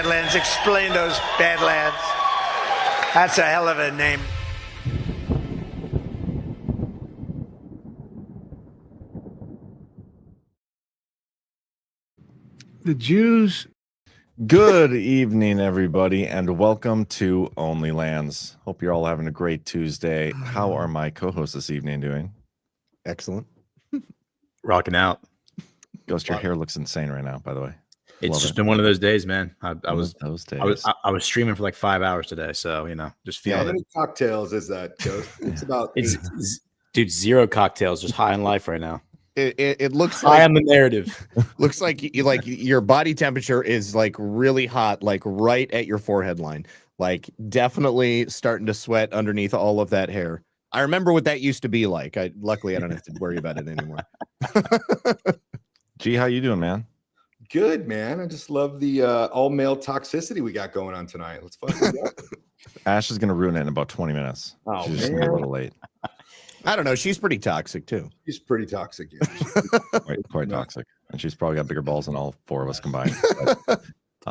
Badlands. Explain those Badlands. That's a hell of a name. The Jews. Good evening, everybody, and welcome to OnlyLands. Hope you're all having a great Tuesday. How are my co-hosts this evening doing? Excellent. Rocking out. Ghost, your hair looks insane right now, by the way. It's just been one of those days, man. I was streaming for like 5 hours today, so just feeling. How many cocktails is that, Ghost? It's about dude, 0 cocktails, just high on life right now. It looks high on the narrative. Looks like your body temperature is like really hot, like right at your forehead line, like definitely starting to sweat underneath all of that hair. I remember what that used to be like. Luckily I don't have to worry about it anymore. G, how you doing, man? Good, man. I just love the all male toxicity we got going on tonight. Let's fucking go. Ash is going to ruin it in about 20 minutes. Oh, she's just a little late. I don't know. She's pretty toxic too. She's pretty toxic. Yeah. Quite toxic, and she's probably got bigger balls than all 4 of us combined. But,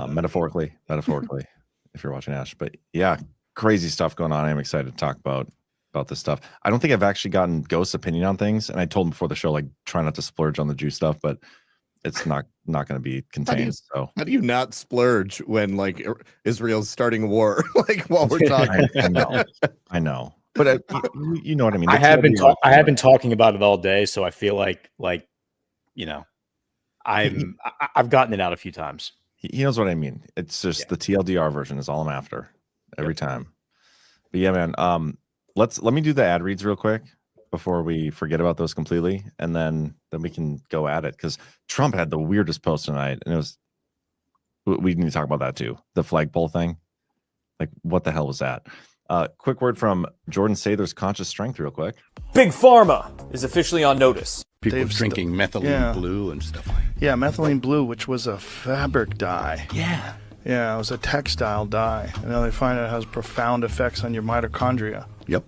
metaphorically, if you're watching Ash. But yeah, crazy stuff going on. I'm excited to talk about this stuff. I don't think I've actually gotten Ghost's opinion on things, and I told him before the show, like, try not to splurge on the Jew stuff, but it's not going to be contained. How do you not splurge when like Israel's starting a war? Like while we're talking, I know. But you know what I mean. I have been talking about it all day, so I feel like I've gotten it out a few times. He knows what I mean. It's just the TLDR version is all I'm after every time. But yeah, man. Let me do the ad reads real quick before we forget about those completely, and then we can go at it, because Trump had the weirdest post tonight, and it was. We need to talk about that too. The flagpole thing. Like, what the hell was that? Quick word from Jordan Sather's Conscious Strength real quick. Big Pharma is officially on notice. People drinking methylene blue and stuff like that. Yeah, methylene blue, which was a fabric dye. Yeah. Yeah, it was a textile dye. And now they find it has profound effects on your mitochondria. Yep.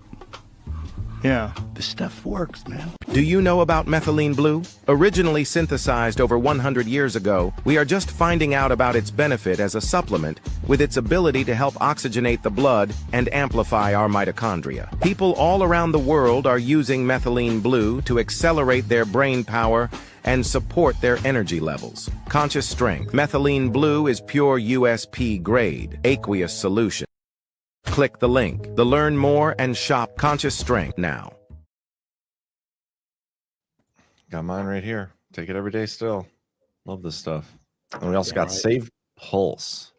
Yeah. This stuff works, man. Do you know about methylene blue? Originally synthesized over 100 years ago, we are just finding out about its benefit as a supplement, with its ability to help oxygenate the blood and amplify our mitochondria. People all around the world are using methylene blue to accelerate their brain power and support their energy levels. Conscious Strength. Methylene blue is pure USP grade, aqueous solution. Click the link to learn more and shop Conscious Strength now. Got mine right here. Take it every day still. Love this stuff. And we also got Save Pulse.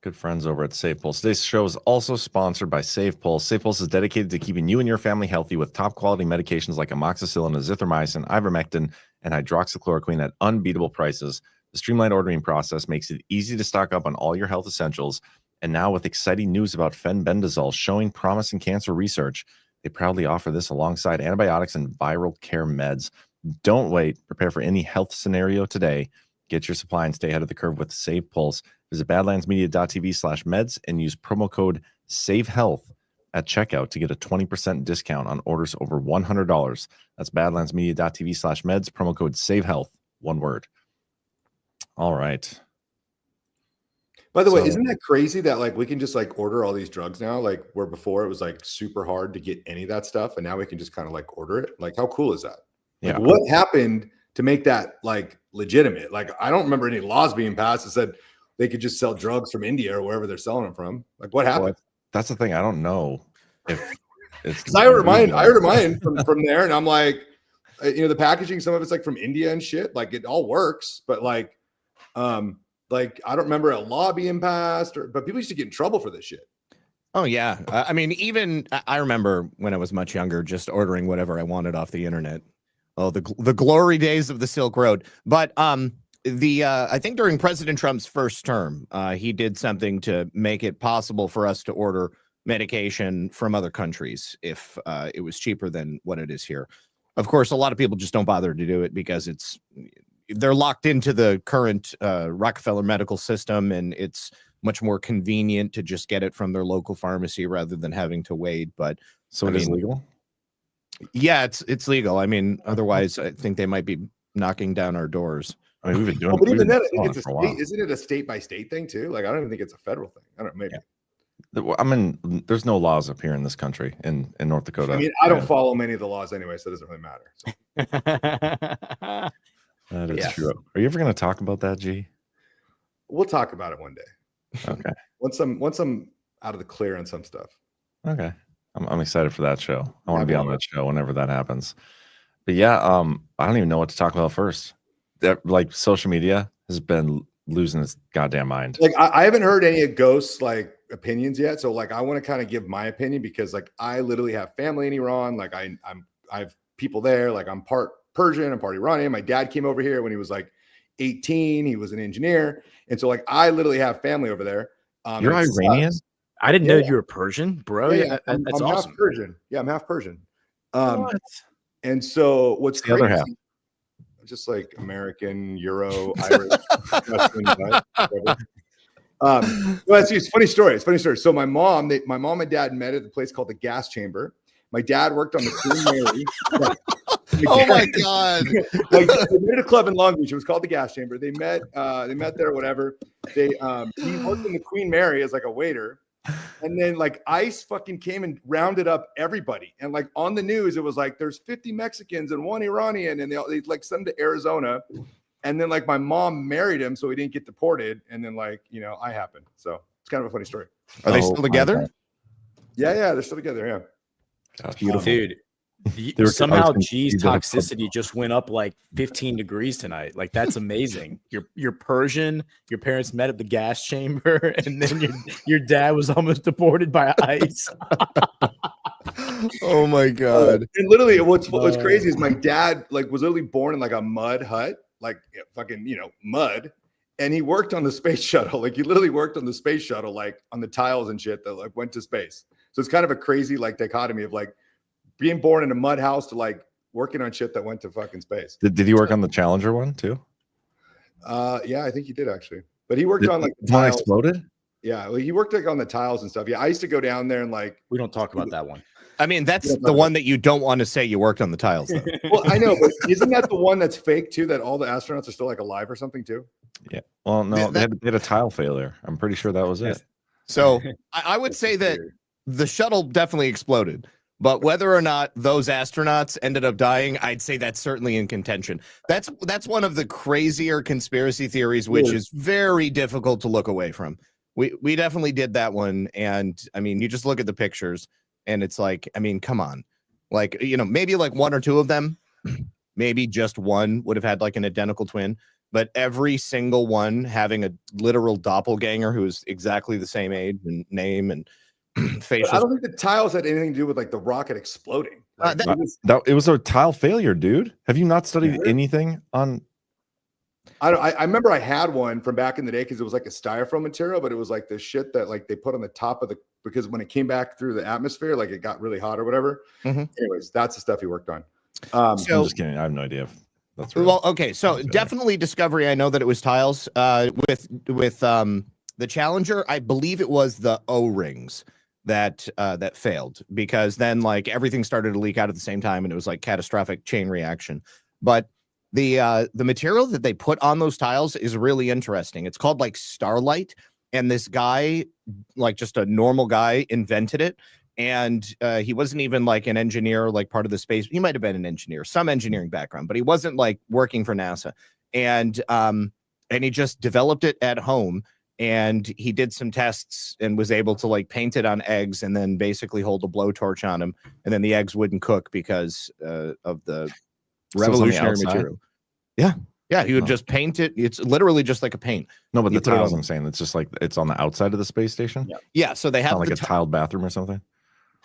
Good friends over at Save Pulse. Today's show is also sponsored by Save Pulse. Save Pulse is dedicated to keeping you and your family healthy with top quality medications like amoxicillin, azithromycin, ivermectin, and hydroxychloroquine at unbeatable prices. The streamlined ordering process makes it easy to stock up on all your health essentials. And now with exciting news about fenbendazole showing promise in cancer research, they proudly offer this alongside antibiotics and viral care meds. Don't wait. Prepare for any health scenario today. Get your supply and stay ahead of the curve with Save Pulse. Visit badlandsmedia.tv/meds and use promo code SAVEHEALTH at checkout to get a 20% discount on orders over $100. That's badlandsmedia.tv/meds, promo code SAVEHEALTH, one word. All right. By the way, isn't that crazy that like we can just like order all these drugs now? Like where before it was like super hard to get any of that stuff, and now we can just kind of like order it. Like how cool is that? Like, what happened to make that like legitimate? Like I don't remember any laws being passed that said they could just sell drugs from India or wherever they're selling them from. Like what happened? Well, that's the thing. I don't know if it's. Because I ordered mine from there, and I'm like, the packaging, some of it's like from India and shit. Like it all works, but like I don't remember a law being passed, but people used to get in trouble for this shit. Oh yeah, I mean, even I remember when I was much younger, just ordering whatever I wanted off the internet. Oh, the glory days of the Silk Road. But I think during President Trump's first term, he did something to make it possible for us to order medication from other countries if it was cheaper than what it is here. Of course, a lot of people just don't bother to do it because they're locked into the current Rockefeller medical system, and it's much more convenient to just get it from their local pharmacy rather than having to wait. But so it is legal? Yeah, it's legal. I mean, otherwise I think they might be knocking down our doors. I mean, we've been doing. But even then, I think it's it's a state. Isn't it a state by state thing too? Like I don't even think it's a federal thing. I don't know. Maybe. Yeah. I mean, there's no laws up here in this country in North Dakota. I mean, I don't follow many of the laws anyway, so it doesn't really matter. So. That is true. Are you ever going to talk about that, G? We'll talk about it one day. Okay. once I'm out of the clear on some stuff. Okay. I'm excited for that show. I want to be on that show whenever that happens. But yeah, I don't even know what to talk about first. That like social media has been losing its goddamn mind. Like I haven't heard any of Ghost's like opinions yet. So like I want to kind of give my opinion because like I literally have family in Iran. Like I have people there. Like I'm part Persian, I'm part Iranian. My dad came over here when he was like 18. He was an engineer. And so like I literally have family over there. You're Iranian? I didn't know you were Persian, bro. Yeah, that's I'm awesome. half Persian. Yeah, I'm half Persian. And so what's the other half? Just like American, Euro, Irish. Well, it's a funny story. It's a funny story. So my mom and dad met at the place called the Gas Chamber. My dad worked on the Queen Mary. Oh my God. Like they met at a club in Long Beach. It was called the Gas Chamber. They met there, whatever. He worked in the Queen Mary as like a waiter. And then like ICE fucking came and rounded up everybody. And like on the news, it was like there's 50 Mexicans and 1 Iranian, and they like sent him to Arizona. And then like my mom married him, so he didn't get deported. And then like, I happened. So it's kind of a funny story. Are they still together? Yeah, they're still together. Yeah. That's beautiful. Dude. Somehow G's toxicity just went up like 15 degrees tonight. Like that's amazing. You're Persian. Your parents met at the gas chamber, and then your dad was almost deported by ICE. Oh my God! And literally, what's crazy is my dad like was literally born in like a mud hut, like fucking mud, and he worked on the space shuttle. Like he literally worked on the space shuttle, like on the tiles and shit that like went to space. So it's kind of a crazy like dichotomy of like being born in a mud house to like working on shit that went to fucking space. Did he work on the Challenger one too? Yeah, I think he did actually. But he worked on like the one exploded? Yeah, well, he worked like on the tiles and stuff. Yeah, I used to go down there and like we don't talk about that one. I mean, that's the one that you don't want to say you worked on the tiles though. Well, I know, but isn't that the one that's fake too, that all the astronauts are still like alive or something too? Yeah. Well, no, they had a tile failure. I'm pretty sure that was it. So I would say that the shuttle definitely exploded. But whether or not those astronauts ended up dying, I'd say that's certainly in contention. That's one of the crazier conspiracy theories, which is very difficult to look away from. We definitely did that one. And I mean, you just look at the pictures and it's like, I mean, come on. Like, maybe like one or two of them, maybe just one would have had like an identical twin. But every single one having a literal doppelganger who's exactly the same age and name and facial. I don't think the tiles had anything to do with like the rocket exploding. Like, it was a tile failure, dude. Have you not studied anything on? I remember I had one from back in the day because it was like a styrofoam material, but it was like the shit that like they put on the top of because when it came back through the atmosphere, like it got really hot or whatever. Mm-hmm. Anyways, that's the stuff he worked on. So, I'm just kidding. I have no idea if that's real. Well, okay, so definitely Discovery. I know that it was tiles. With the Challenger, I believe it was the O-rings that failed, because then like everything started to leak out at the same time and it was like catastrophic chain reaction. But the material that they put on those tiles is really interesting. It's called like Starlight, and this guy, like just a normal guy, invented it. And he wasn't even like an engineer, like part of the space. He might have been an engineer, some engineering background, but he wasn't like working for NASA. And he just developed it at home. And he did some tests and was able to like paint it on eggs and then basically hold a blowtorch on them. And then the eggs wouldn't cook because of the revolutionary material. Yeah. Yeah. He would just paint it. It's literally just like a paint. No, but the tiles I'm saying, it's just like it's on the outside of the space station. Yeah. Yeah. So they have like a tiled bathroom or something.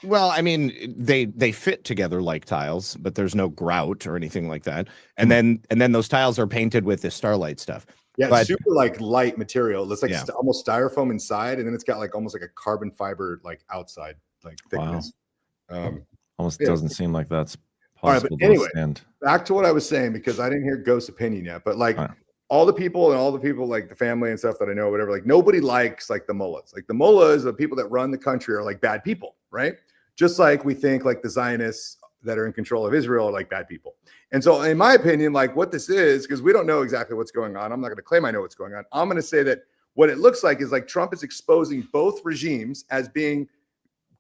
Well, I mean, they fit together like tiles, but there's no grout or anything like that. And then those tiles are painted with this Starlight stuff. Yeah, but, super like light material. It's like almost styrofoam inside, and then it's got like almost like a carbon fiber like outside like thickness. Wow. Almost doesn't seem like that's possible. All right, but anyway, back to what I was saying, because I didn't hear Ghost's opinion yet. But like all the people like the family and stuff that I know, whatever, like nobody likes like the mullahs. Like the mullahs, the people that run the country, are like bad people, right? Just like we think like the Zionists that are in control of Israel are like bad people. And so in my opinion, like what this is, because we don't know exactly what's going on. I'm not going to claim I know what's going on. I'm going to say that what it looks like is like Trump is exposing both regimes as being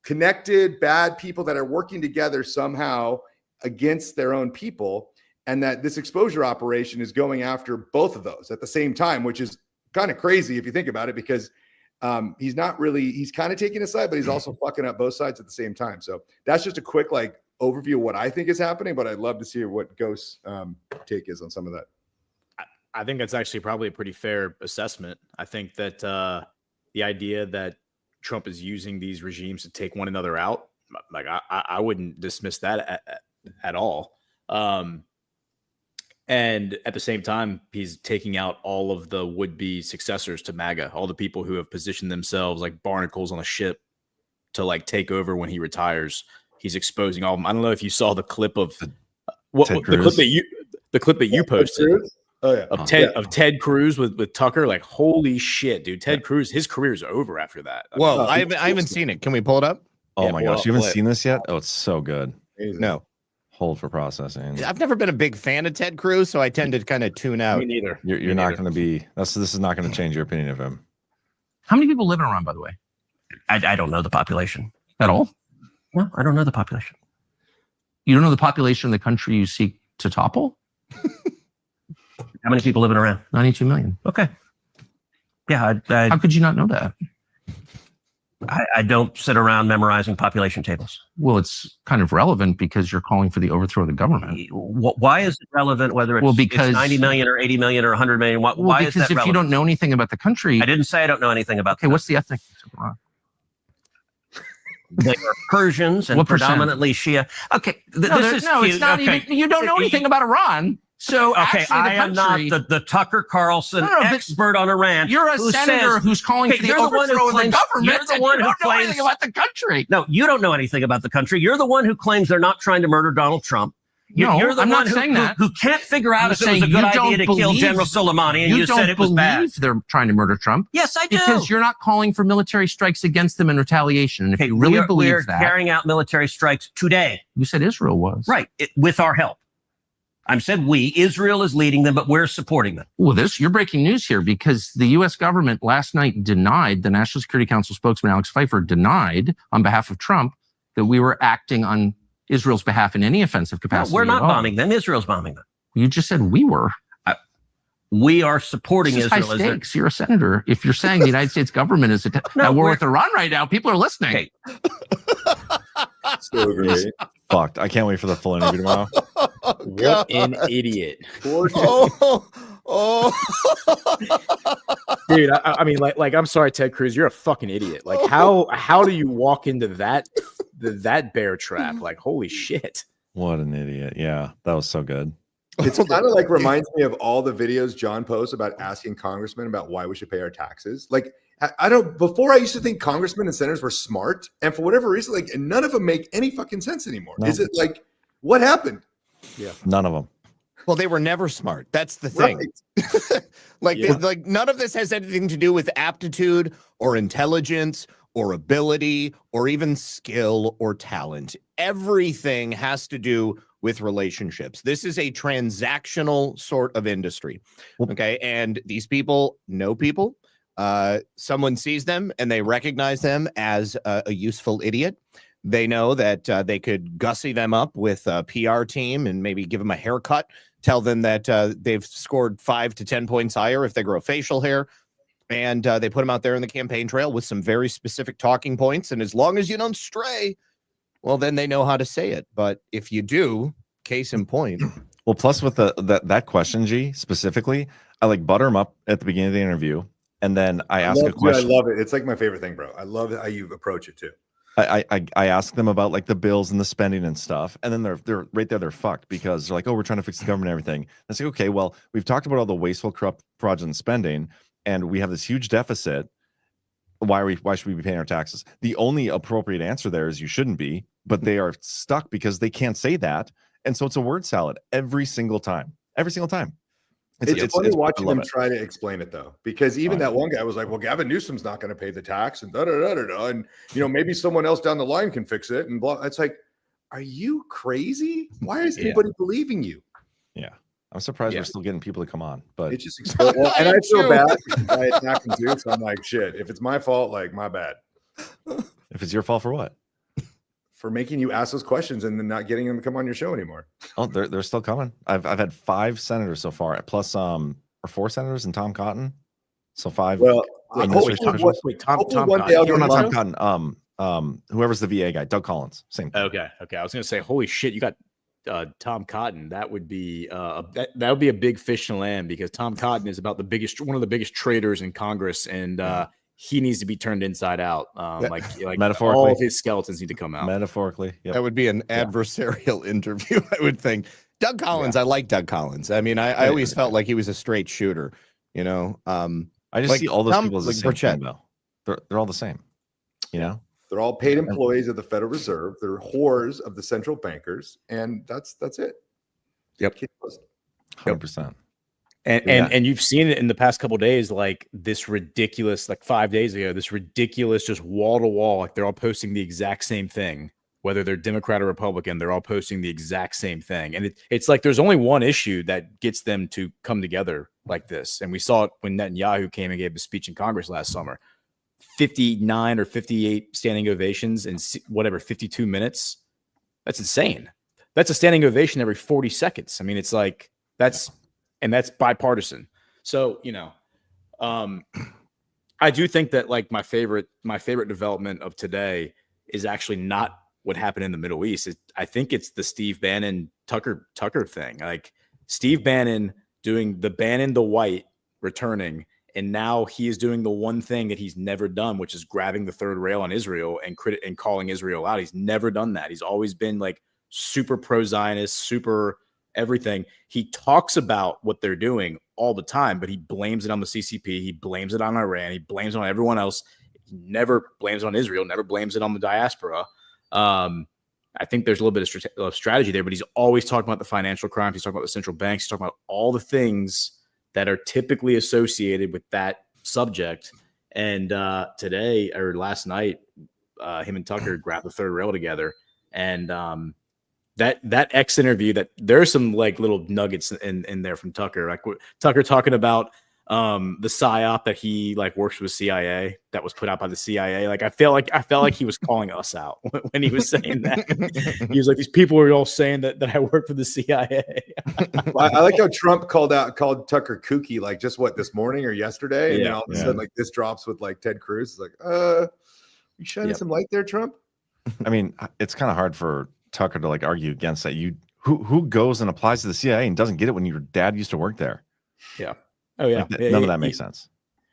connected, bad people that are working together somehow against their own people. And that this exposure operation is going after both of those at the same time, which is kind of crazy if you think about it, because he's kind of taking a side, but he's also fucking up both sides at the same time. So that's just a quick like overview of what I think is happening, but I'd love to see what Ghost's take is on some of that. I think that's actually probably a pretty fair assessment. I think that the idea that Trump is using these regimes to take one another out, like I wouldn't dismiss that at all. And at the same time, he's taking out all of the would-be successors to MAGA, all the people who have positioned themselves like barnacles on a ship to like take over when he retires. He's exposing all of them. I don't know if you saw the clip of the clip that you posted. Oh yeah, of Ted Cruz with Tucker. Like, holy shit, dude! Ted Cruz, his career's over after that. Well, I haven't seen it. Can we pull it up? Oh my gosh, you haven't seen this yet? Oh, it's so good. No. Hold for processing. I've never been a big fan of Ted Cruz, so I tend to kind of tune out. Me neither. You're not going to be. This is not going to change your opinion of him. How many people live in Iran, by the way? I don't know the population at all. No, I don't know the population. You don't know the population of the country you seek to topple? How many people live in Iran? 92 million. Okay. Yeah. How could you not know that? I don't sit around memorizing population tables. Well, it's kind of relevant because you're calling for the overthrow of the government. Why is it relevant whether it's 90 million or 80 million or 100 million? Why is that relevant? Because if you don't know anything about the country... I didn't say I don't know anything about... Okay, what's the ethnic of Iran? They are Persians and predominantly Shia. Okay, it's not even... You don't know anything about Iran. So okay, I am not the Tucker Carlson expert on Iran. You're a senator who's calling for the overthrow of the government. You're the one who claims anything about the country. No, you don't know anything about the country. You're the one who claims they're not trying to murder Donald Trump. You're the one who can't figure out if it was a good idea to kill General Soleimani, and you said it was bad. They're trying to murder Trump. Yes, I do. Because you're not calling for military strikes against them in retaliation. And if you really believe that, we're carrying out military strikes today. You said Israel was right with our help. I said Israel is leading them, but we're supporting them. Well, you're breaking news here because the U.S. government last night denied, the National Security Council spokesman Alex Pfeiffer denied on behalf of Trump that we were acting on Israel's behalf in any offensive capacity. No, we're not bombing them. Israel's bombing them. You just said we were. We are supporting Israel. High stakes. You're a senator. If you're saying the United States government is at war with Iran right now, people are listening. Okay. So great. Fucked. I can't wait for the full interview tomorrow. What an idiot. Dude, I mean, like, I'm sorry, Ted Cruz, you're a fucking idiot. Like, how do you walk into that bear trap? Like, holy shit. What an idiot. Yeah, that was so good. It's kind of like reminds me of all the videos John posts about asking congressmen about why we should pay our taxes. Like, before I used to think congressmen and senators were smart, and for whatever reason, like none of them make any fucking sense anymore. No. Is it like, what happened? Yeah, none of them. Well, they were never smart. That's the thing. Right. Like none of this has anything to do with aptitude or intelligence or ability or even skill or talent. Everything has to do with relationships. This is a transactional sort of industry. Okay. And these people know people. Someone sees them and they recognize them as a useful idiot. They know that they could gussy them up with a PR team and maybe give them a haircut, tell them that they've scored 5 to 10 points higher if they grow facial hair. And they put them out there in the campaign trail with some very specific talking points. And as long as you don't stray, well, then they know how to say it. But if you do, case in point. Well, plus with that question, G, specifically, I like butter them up at the beginning of the interview. And then I ask a question. I love it. It's like my favorite thing, bro. I love how you approach it too. I ask them about like the bills and the spending and stuff. And then they're right there. They're fucked because they're like, oh, we're trying to fix the government and everything. I say, okay, well, we've talked about all the wasteful, corrupt, fraudulent spending, and we have this huge deficit. Why should we be paying our taxes? The only appropriate answer there is you shouldn't be, but they are stuck because they can't say that. And so it's a word salad every single time. Every single time. It's funny watching them try to explain it though, because even that one guy was like, well, Gavin Newsom's not going to pay the tax and and maybe someone else down the line can fix it and blah. It's like, are you crazy? Why is anybody believing you? Yeah. I'm surprised we're still getting people to come on, but it just exploded. Well, and I feel bad by attacking too. So I'm like, shit, if it's my fault, like my bad. If it's your fault for what? For making you ask those questions and then not getting them to come on your show anymore. Oh, they're still coming. I've had 5 senators so far, plus or 4 senators and Tom Cotton. So 5. Well, Tom Cotton. Whoever's the VA guy, Doug Collins. Same thing. Okay. I was gonna say, holy shit, you got Tom Cotton. That would be that would be a big fish to land, because Tom Cotton is about one of the biggest traitors in Congress, and he needs to be turned inside out. Like metaphorically, all of his skeletons need to come out. Metaphorically, that would be an adversarial interview, I would think. Doug Collins, I like Doug Collins. I mean, I always felt like he was a straight shooter. You know, I just see all those people as the same thing, though. They're all the same. You know, they're all paid employees of the Federal Reserve. They're whores of the central bankers, and that's it. Yep, 100%. And you've seen it in the past couple of days, like this ridiculous, like 5 days ago, this ridiculous, just wall to wall, like they're all posting the exact same thing, whether they're Democrat or Republican, they're all posting the exact same thing. And it's like there's only one issue that gets them to come together like this. And we saw it when Netanyahu came and gave a speech in Congress last summer. 59 or 58 standing ovations in 52 minutes. That's insane. That's a standing ovation every 40 seconds. I mean, it's like that's bipartisan. So, you know, I do think that like my favorite development of today is actually not what happened in the Middle East. I think it's the Steve Bannon Tucker thing. Like Steve Bannon doing the Bannon the White returning, and now he is doing the one thing that he's never done, which is grabbing the third rail on Israel and calling Israel out. He's never done that. He's always been like super pro-Zionist, super everything. He talks about what they're doing all the time, but he blames it on the CCP. He blames it on Iran. He blames it on everyone else. He never blames it on Israel, never blames it on the diaspora. I think there's a little bit of strategy there, but he's always talking about the financial crimes. He's talking about the central banks. He's talking about all the things that are typically associated with that subject. And today or last night, him and Tucker grabbed the third rail together. And that X interview, that there's some like little nuggets in there from Tucker. Like Tucker talking about the psyop that he like works with CIA, that was put out by the CIA. Like I felt like he was calling us out when he was saying that. He was like, these people are all saying that I work for the CIA. I like how Trump called Tucker kooky, like just this morning or yesterday, and then all of a sudden like this drops with like Ted Cruz. It's like, you shining some light there, Trump? I mean, it's kind of hard for Tucker to like argue against that. Who goes and applies to the CIA and doesn't get it when your dad used to work there? Yeah. Oh yeah. Like none of that makes sense.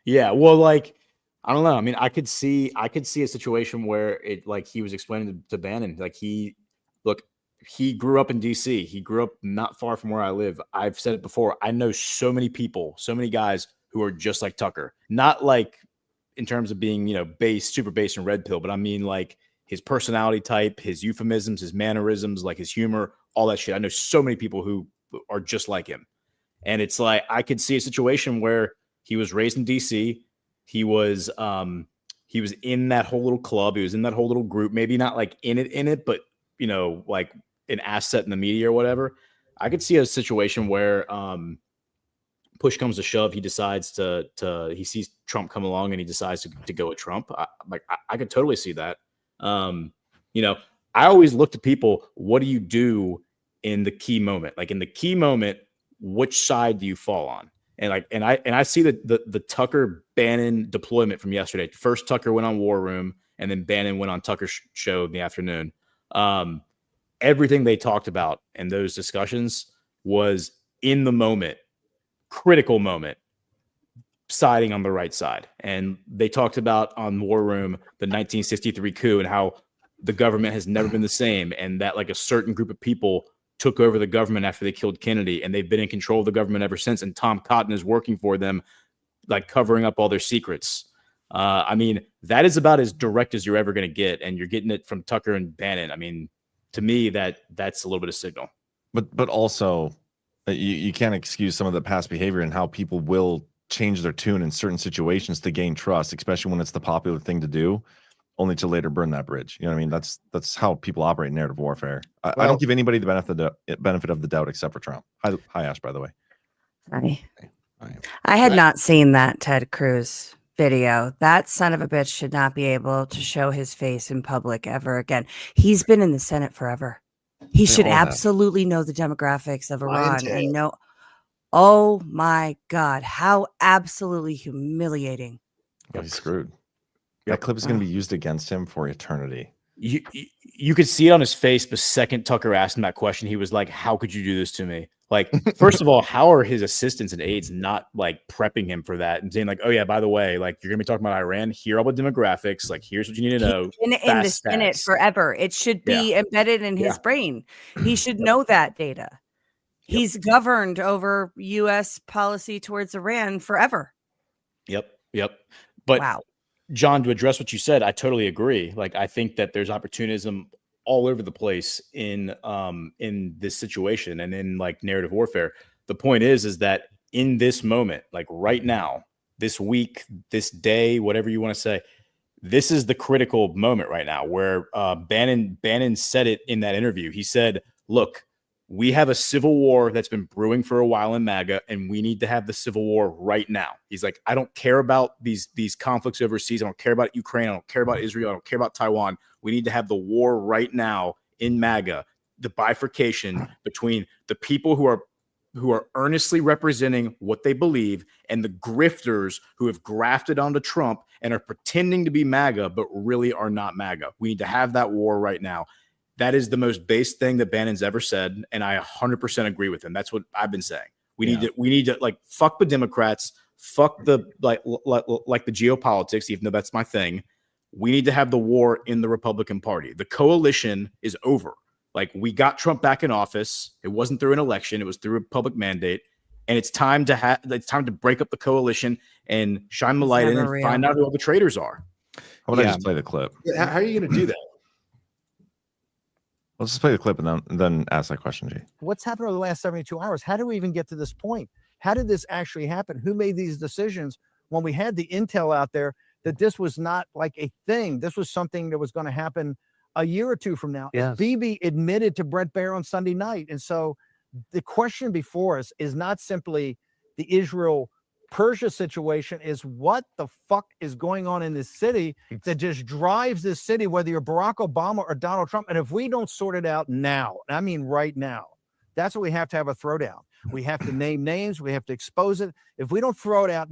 Yeah. Well, like, I don't know. I mean, I could see a situation where it like he was explaining to Bannon, like he grew up in DC. He grew up not far from where I live. I've said it before. I know so many people, so many guys who are just like Tucker, not like in terms of being, super base and red pill, but I mean like his personality type, his euphemisms, his mannerisms, like his humor, all that shit. I know so many people who are just like him. And it's like, I could see a situation where he was raised in DC. He was in that whole little club. He was in that whole little group, maybe not like in it, but like an asset in the media or whatever. I could see a situation where push comes to shove. He decides he sees Trump come along and he decides to go with Trump. I could totally see that. I always look to people, what do you do in the key moment? Like in the key moment, which side do you fall on? And I see the Tucker Bannon deployment from yesterday. First Tucker went on War Room, and then Bannon went on Tucker's show in the afternoon. Everything they talked about in those discussions was in the moment, critical moment, siding on the right side. And they talked about on War Room the 1963 coup and how the government has never been the same, and that like a certain group of people took over the government after they killed Kennedy, and they've been in control of the government ever since. And Tom Cotton is working for them, like covering up all their secrets. I mean, that is about as direct as you're ever going to get. And you're getting it from Tucker and Bannon. I mean, to me, that's a little bit of signal. But also you can't excuse some of the past behavior and how people will change their tune in certain situations to gain trust, especially when it's the popular thing to do. only to later burn that bridge. You know what I mean? That's how people operate in narrative warfare. I don't give anybody the benefit of the doubt except for Trump. Hi Ash, by the way. I had not seen that Ted Cruz video. That son of a bitch should not be able to show his face in public ever again. He's been in the Senate forever. He should absolutely know the demographics of Iran and know. Oh my God, how absolutely humiliating. Oh, he's screwed. That clip is going to be used against him for eternity. You could see it on his face the second Tucker asked him that question. He was like, how could you do this to me? Like, first of all, how are his assistants and aides not like prepping him for that and saying like, oh yeah, by the way, like you're gonna be talking about Iran, here are all the demographics, like here's what you need to know. In the Senate forever. It should be embedded in his brain. He should know that data. He's governed over US policy towards Iran forever. Yep. But wow. John, to address what you said, I totally agree. Like, I think that there's opportunism all over the place in this situation and in like narrative warfare. The point is that in this moment, like right now, this week, this day, whatever you want to say, this is the critical moment right now where Bannon said it in that interview. He said, look, we have a civil war that's been brewing for a while in MAGA, and we need to have the civil war right now. He's like, I don't care about these conflicts overseas. I don't care about Ukraine. I don't care about Israel. I don't care about Taiwan. We need to have the war right now in MAGA, the bifurcation between the people who are earnestly representing what they believe and the grifters who have grafted onto Trump and are pretending to be MAGA, but really are not MAGA. We need to have that war right now. That is the most base thing that Bannon's ever said, and I 100% agree with him. That's what I've been saying. We need to like fuck the Democrats, fuck the like the geopolitics, even though that's my thing. We need to have the war in the Republican Party. The coalition is over. Like, we got Trump back in office. It wasn't through an election; it was through a public mandate. And it's time to break up the coalition and shine the light in and find out who all the traitors are. How about I just play the clip? How are you going to do that? Let's just play the clip and then ask that question, G. What's happened over the last 72 hours? How did we even get to this point? How did this actually happen? Who made these decisions when we had the intel out there that this was not like a thing? This was something that was going to happen a year or two from now. Yes. Bibi admitted to Brett Baer on Sunday night. And so the question before us is not simply the Israel-Persia situation, is what the fuck is going on in this city that just drives this city, whether you're Barack Obama or Donald Trump. And if we don't sort it out now, I mean right now, that's what we have to have a throwdown. We have to name names. We have to expose it. If we don't throw down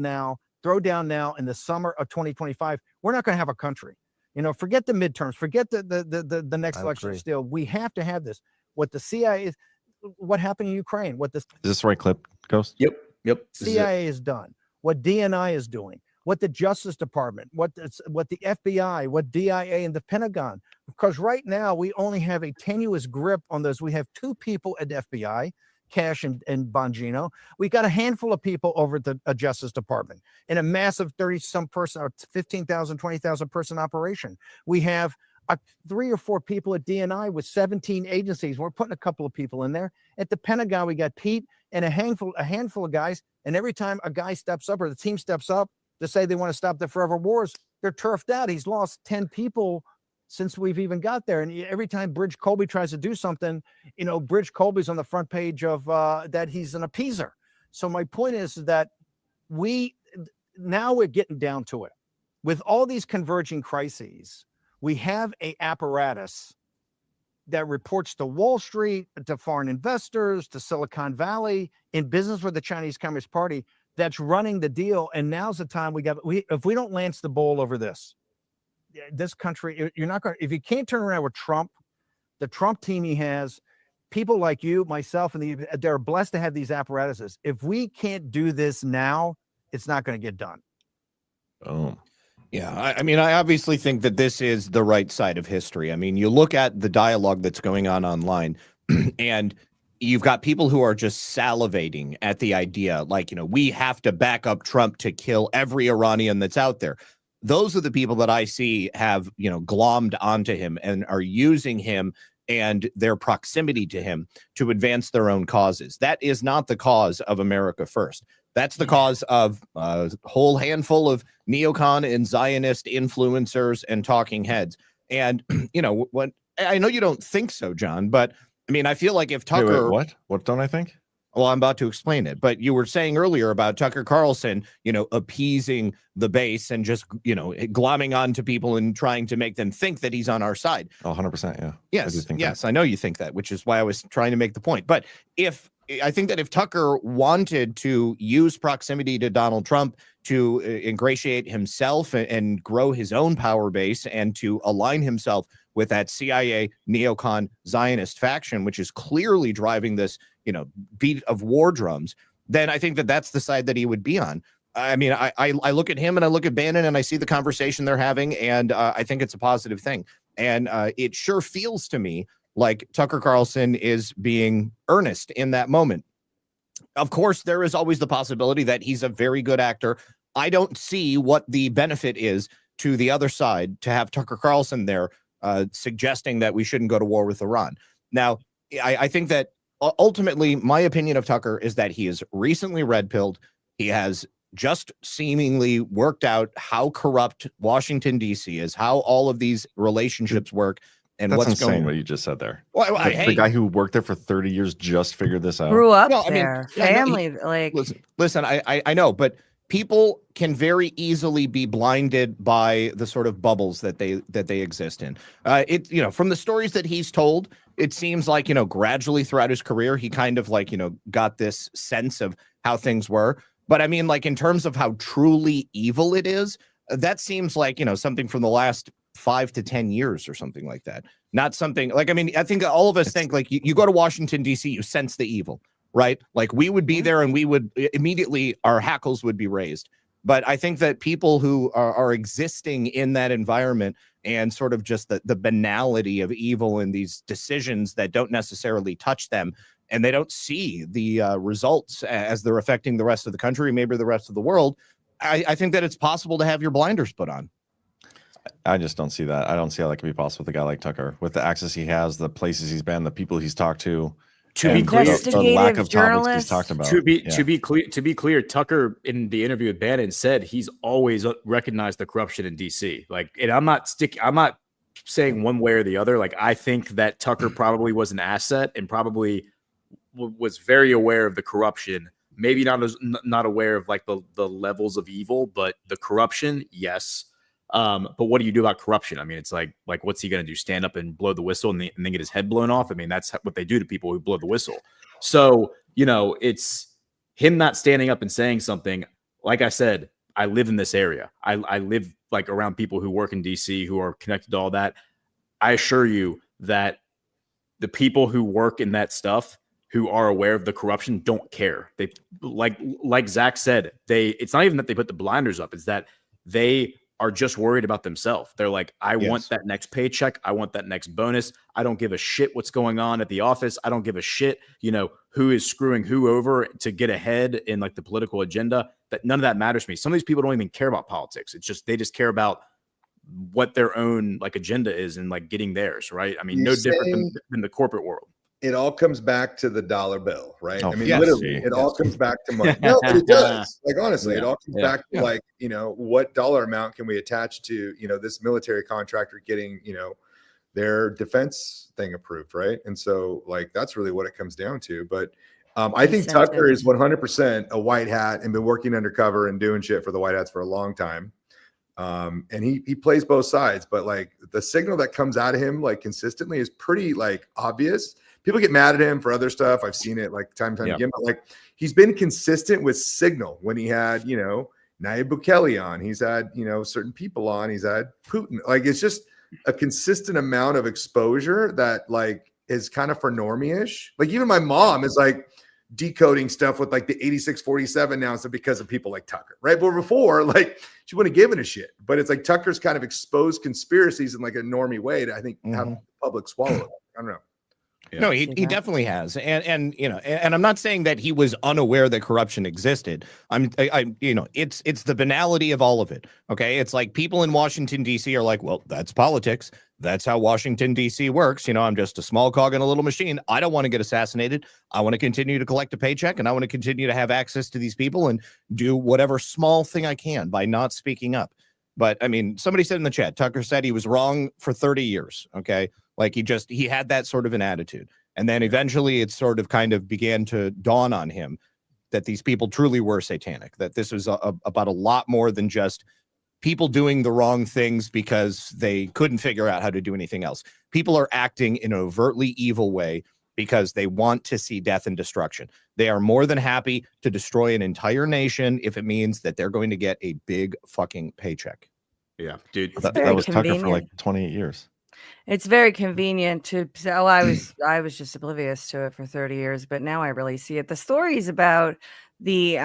now in the summer of 2025, we're not going to have a country. You know, forget the midterms, forget the next election. Still, we have to have this. What the CIA is, what happened in Ukraine, is this the right clip, Ghost? Yep. CIA is done. What DNI is doing, what the Justice Department, what the FBI, what DIA and the Pentagon. Because right now we only have a tenuous grip on those. We have two people at FBI, Cash and Bongino. We got a handful of people over at the Justice Department in a massive 30-some person or 15,000, 20,000 person operation. We have 3 or 4 people at DNI with 17 agencies. We're putting a couple of people in there. At the Pentagon, we got Pete and a handful of guys. And every time a guy steps up or the team steps up to say they want to stop the forever wars, they're turfed out. He's lost 10 people since we've even got there. And every time Bridge Colby tries to do something, you know, Bridge Colby's on the front page of that he's an appeaser. So my point is that now we're getting down to it. With all these converging crises, we have an apparatus that reports to Wall Street, to foreign investors, to Silicon Valley, in business with the Chinese Communist Party, that's running the deal. And now's the time if we don't lance the bull over this country, you're not going to, if you can't turn around with Trump, the Trump team he has, people like you, myself, and they're blessed to have these apparatuses. If we can't do this now, it's not going to get done. Oh. Yeah, I mean, I obviously think that this is the right side of history. I mean, you look at the dialogue that's going on online, and you've got people who are just salivating at the idea, like, you know, we have to back up Trump to kill every Iranian that's out there. Those are the people that I see have, you know, glommed onto him and are using him and their proximity to him to advance their own causes. That is not the cause of America first. That's the cause of a whole handful of neocon and Zionist influencers and talking heads. And, when I know you don't think so, John, but I mean, I feel like if Tucker... Wait, what don't I think? Well, I'm about to explain it, but you were saying earlier about Tucker Carlson, appeasing the base and just, glomming on to people and trying to make them think that he's on our side. 100%, yeah. Yes, I know you think that, which is why I was trying to make the point. But I think that if Tucker wanted to use proximity to Donald Trump to ingratiate himself and grow his own power base and to align himself with that CIA neocon Zionist faction, which is clearly driving this, beat of war drums, then I think that that's the side that he would be on. I mean, I look at him and I look at Bannon and I see the conversation they're having, and I think it's a positive thing. And it sure feels to me like Tucker Carlson is being earnest in that moment. Of course, there is always the possibility that he's a very good actor. I don't see what the benefit is to the other side to have Tucker Carlson there suggesting that we shouldn't go to war with Iran. Now, I think that ultimately my opinion of Tucker is that he is recently red-pilled. He has just seemingly worked out how corrupt Washington, D.C. is, how all of these relationships work. And that's what's insane going on. What you just said there. Well, the guy who worked there for 30 years just figured this out. Grew up No, I mean, there, yeah, no, family, listen, I know, but people can very easily be blinded by the sort of bubbles that they exist in. From the stories that he's told, it seems like, gradually throughout his career, he kind of got this sense of how things were. But I mean, in terms of how truly evil it is, that seems like, something from the last 5 to 10 years or something like that. Not something I think all of us think you go to Washington, D.C., you sense the evil, right? Like we would be there and we would immediately, our hackles would be raised. But I think that people who are existing in that environment and sort of just the banality of evil and these decisions that don't necessarily touch them, and they don't see the results as they're affecting the rest of the country, maybe the rest of the world, I think that it's possible to have your blinders put on. I just don't see that. I don't see how that could be possible with a guy like Tucker, with the access he has, the places he's been, the people he's talked to. To be clear, the lack of topics he's talked about. To be clear, Tucker in the interview with Bannon said he's always recognized the corruption in DC. And I'm not saying one way or the other. I think that Tucker probably was an asset and probably was very aware of the corruption. Maybe not aware of the levels of evil, but the corruption, yes. But what do you do about corruption? I mean, it's like what's he going to do? Stand up and blow the whistle and then get his head blown off? I mean, that's what they do to people who blow the whistle. So, it's him not standing up and saying something. Like I said, I live in this area. I live around people who work in DC who are connected to all that. I assure you that the people who work in that stuff, who are aware of the corruption, don't care. They like Zach said, it's not even that they put the blinders up, it's that they are just worried about themselves. They're like, I want that next paycheck. I want that next bonus. I don't give a shit what's going on at the office. I don't give a shit, who is screwing who over to get ahead in the political agenda. That none of that matters to me. Some of these people don't even care about politics. It's just, they just care about what their own agenda is and getting theirs. Right. I mean, no different than the corporate world. It all comes back to the dollar bill, right? Oh, I mean, literally, it all comes back to money. No, but it does. Honestly, it all comes back to what dollar amount can we attach to, this military contractor getting, their defense thing approved, right? And so, that's really what it comes down to. But I think Tucker is 100% a white hat and been working undercover and doing shit for the white hats for a long time. And he plays both sides, but the signal that comes out of him consistently is pretty obvious. People get mad at him for other stuff. I've seen it time and time again, but he's been consistent with signal when he had, Nayib Bukele on, he's had, certain people on, he's had Putin. It's just a consistent amount of exposure that is kind of for normie-ish. Even my mom is decoding stuff with the 8647 now, so because of people like Tucker, right? But before, she wouldn't have given a shit. But it's Tucker's kind of exposed conspiracies in a normie way to, I think, have the public swallow it. I don't know. Yeah. No, he definitely has, and I'm not saying that he was unaware that corruption existed. It's the banality of all of it. Okay, it's people in Washington D.C. are well, that's politics. That's how Washington, D.C. works. I'm just a small cog in a little machine. I don't want to get assassinated. I want to continue to collect a paycheck, and I want to continue to have access to these people and do whatever small thing I can by not speaking up. But I mean, somebody said in the chat, Tucker said he was wrong for 30 years. Okay. Like he had that sort of an attitude. And then eventually it sort of kind of began to dawn on him that these people truly were satanic, that this was about a lot more than just people doing the wrong things because they couldn't figure out how to do anything else. People are acting in an overtly evil way because they want to see death and destruction. They are more than happy to destroy an entire nation if it means that they're going to get a big fucking paycheck. Yeah, dude. That was Tucker for like 28 years. It's very convenient to say, oh, I was just oblivious to it for 30 years, but now I really see it. The stories about the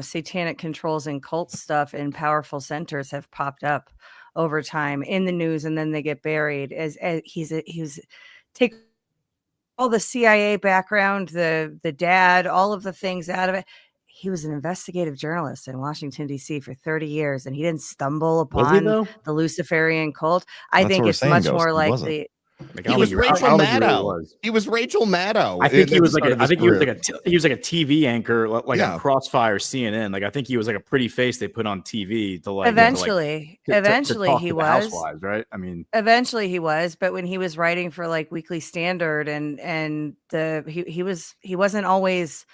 satanic controls and cult stuff in powerful centers have popped up over time in the news, and then they get buried as he's take all the CIA background, the dad, all of the things out of it. He was an investigative journalist in Washington, D.C. for 30 years, and he didn't stumble upon the Luciferian cult. I think it's much more like the. He was Rachel Maddow. He was Rachel Maddow. I think he was like he was like a TV anchor, like a Crossfire CNN. Like I think he was like a pretty face they put on TV to like eventually he was housewives, right? I mean, eventually he was, but when he was writing for like Weekly Standard and he wasn't always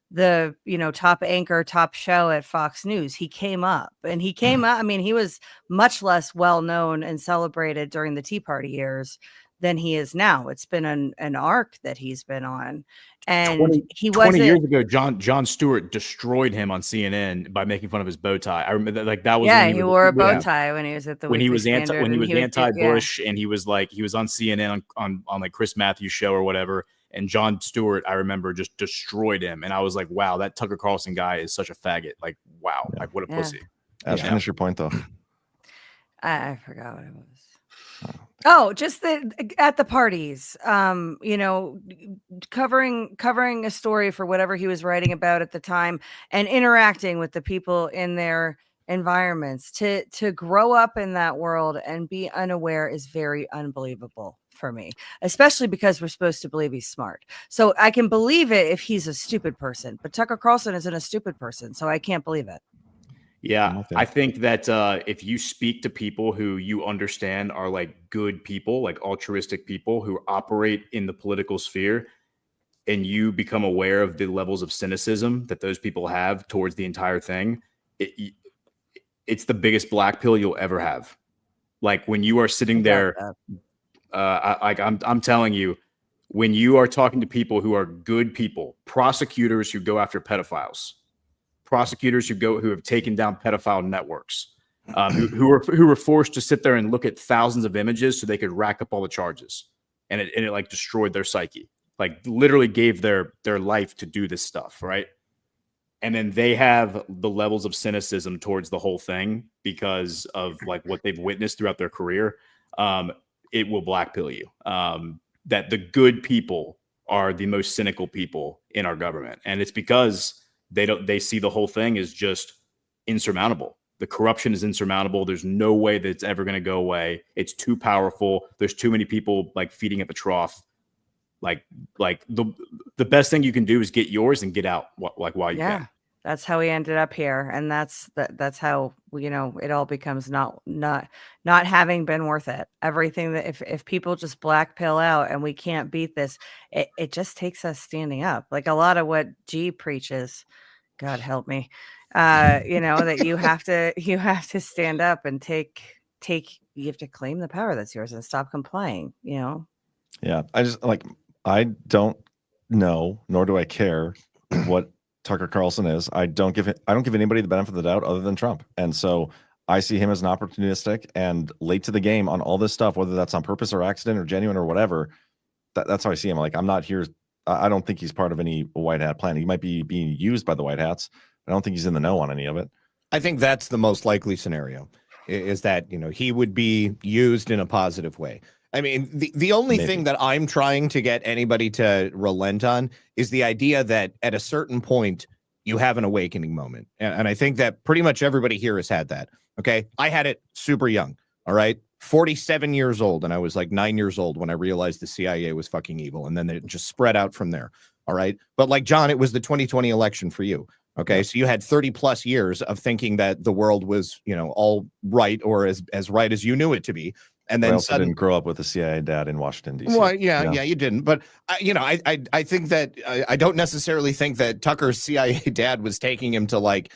the top anchor, top show at Fox News. He came up. I mean, he was much less well known and celebrated during the Tea Party years than he is now. It's been an arc that he's been on, and 20 years ago, Jon Stewart destroyed him on CNN by making fun of his bow tie. I remember that, like that was he wore a bow tie when he was at the when he was anti-Bush, and he was on CNN on like Chris Matthews' show or whatever. And Jon Stewart, I remember, just destroyed him. And I was like, wow, that Tucker Carlson guy is such a faggot. Like, wow, like what a pussy. Finish your point, though. I forgot what it was. Oh, just at the parties, covering a story for whatever he was writing about at the time and interacting with the people in their environments. To grow up in that world and be unaware is very unbelievable for me, especially because we're supposed to believe he's smart. So I can believe it if he's a stupid person, but Tucker Carlson isn't a stupid person, so I can't believe it. Yeah, I think that if you speak to people who you understand are like good people, like altruistic people who operate in the political sphere, and you become aware of the levels of cynicism that those people have towards the entire thing, it's the biggest black pill you'll ever have. Like when you are sitting there, I'm telling you, when you are talking to people who are good people, prosecutors who go after pedophiles, prosecutors who have taken down pedophile networks, who were forced to sit there and look at thousands of images so they could rack up all the charges, and it like destroyed their psyche, like literally gave their life to do this stuff, right? And then they have the levels of cynicism towards the whole thing because of like what they've witnessed throughout their career. It will blackpill you. That the good people are the most cynical people in our government, and it's because they see the whole thing as just insurmountable. The corruption is insurmountable. There's no way that it's ever going to go away. It's too powerful. There's too many people like feeding at the trough. Like the best thing you can do is get yours and get out while you can. That's how we ended up here, and that's how it all becomes not having been worth it. Everything that if people just black pill out and we can't beat this, it just takes us standing up. Like a lot of what G preaches, God help me, that you have to stand up and you have to claim the power that's yours and stop complying. Yeah, I don't know, nor do I care what Tucker Carlson is. I don't give anybody the benefit of the doubt other than Trump. And so I see him as an opportunistic and late to the game on all this stuff, whether that's on purpose or accident or genuine or whatever. That's how I see him. Like, I'm not here. I don't think he's part of any white hat plan. He might be being used by the white hats. I don't think he's in the know on any of it. I think that's the most likely scenario, is that, he would be used in a positive way. I mean, the only thing that I'm trying to get anybody to relent on is the idea that at a certain point you have an awakening moment. And I think that pretty much everybody here has had that. Okay. I had it super young. All right. 47 years old, and I was like 9 years old when I realized the CIA was fucking evil, and then it just spread out from there. All right, but like John, it was the 2020 election for you. Okay, so you had 30 plus years of thinking that the world was, all right, or as right as you knew it to be. And then I also didn't grow up with a CIA dad in Washington, D.C. Well, yeah, you didn't. But, I think that I don't necessarily think that Tucker's CIA dad was taking him to like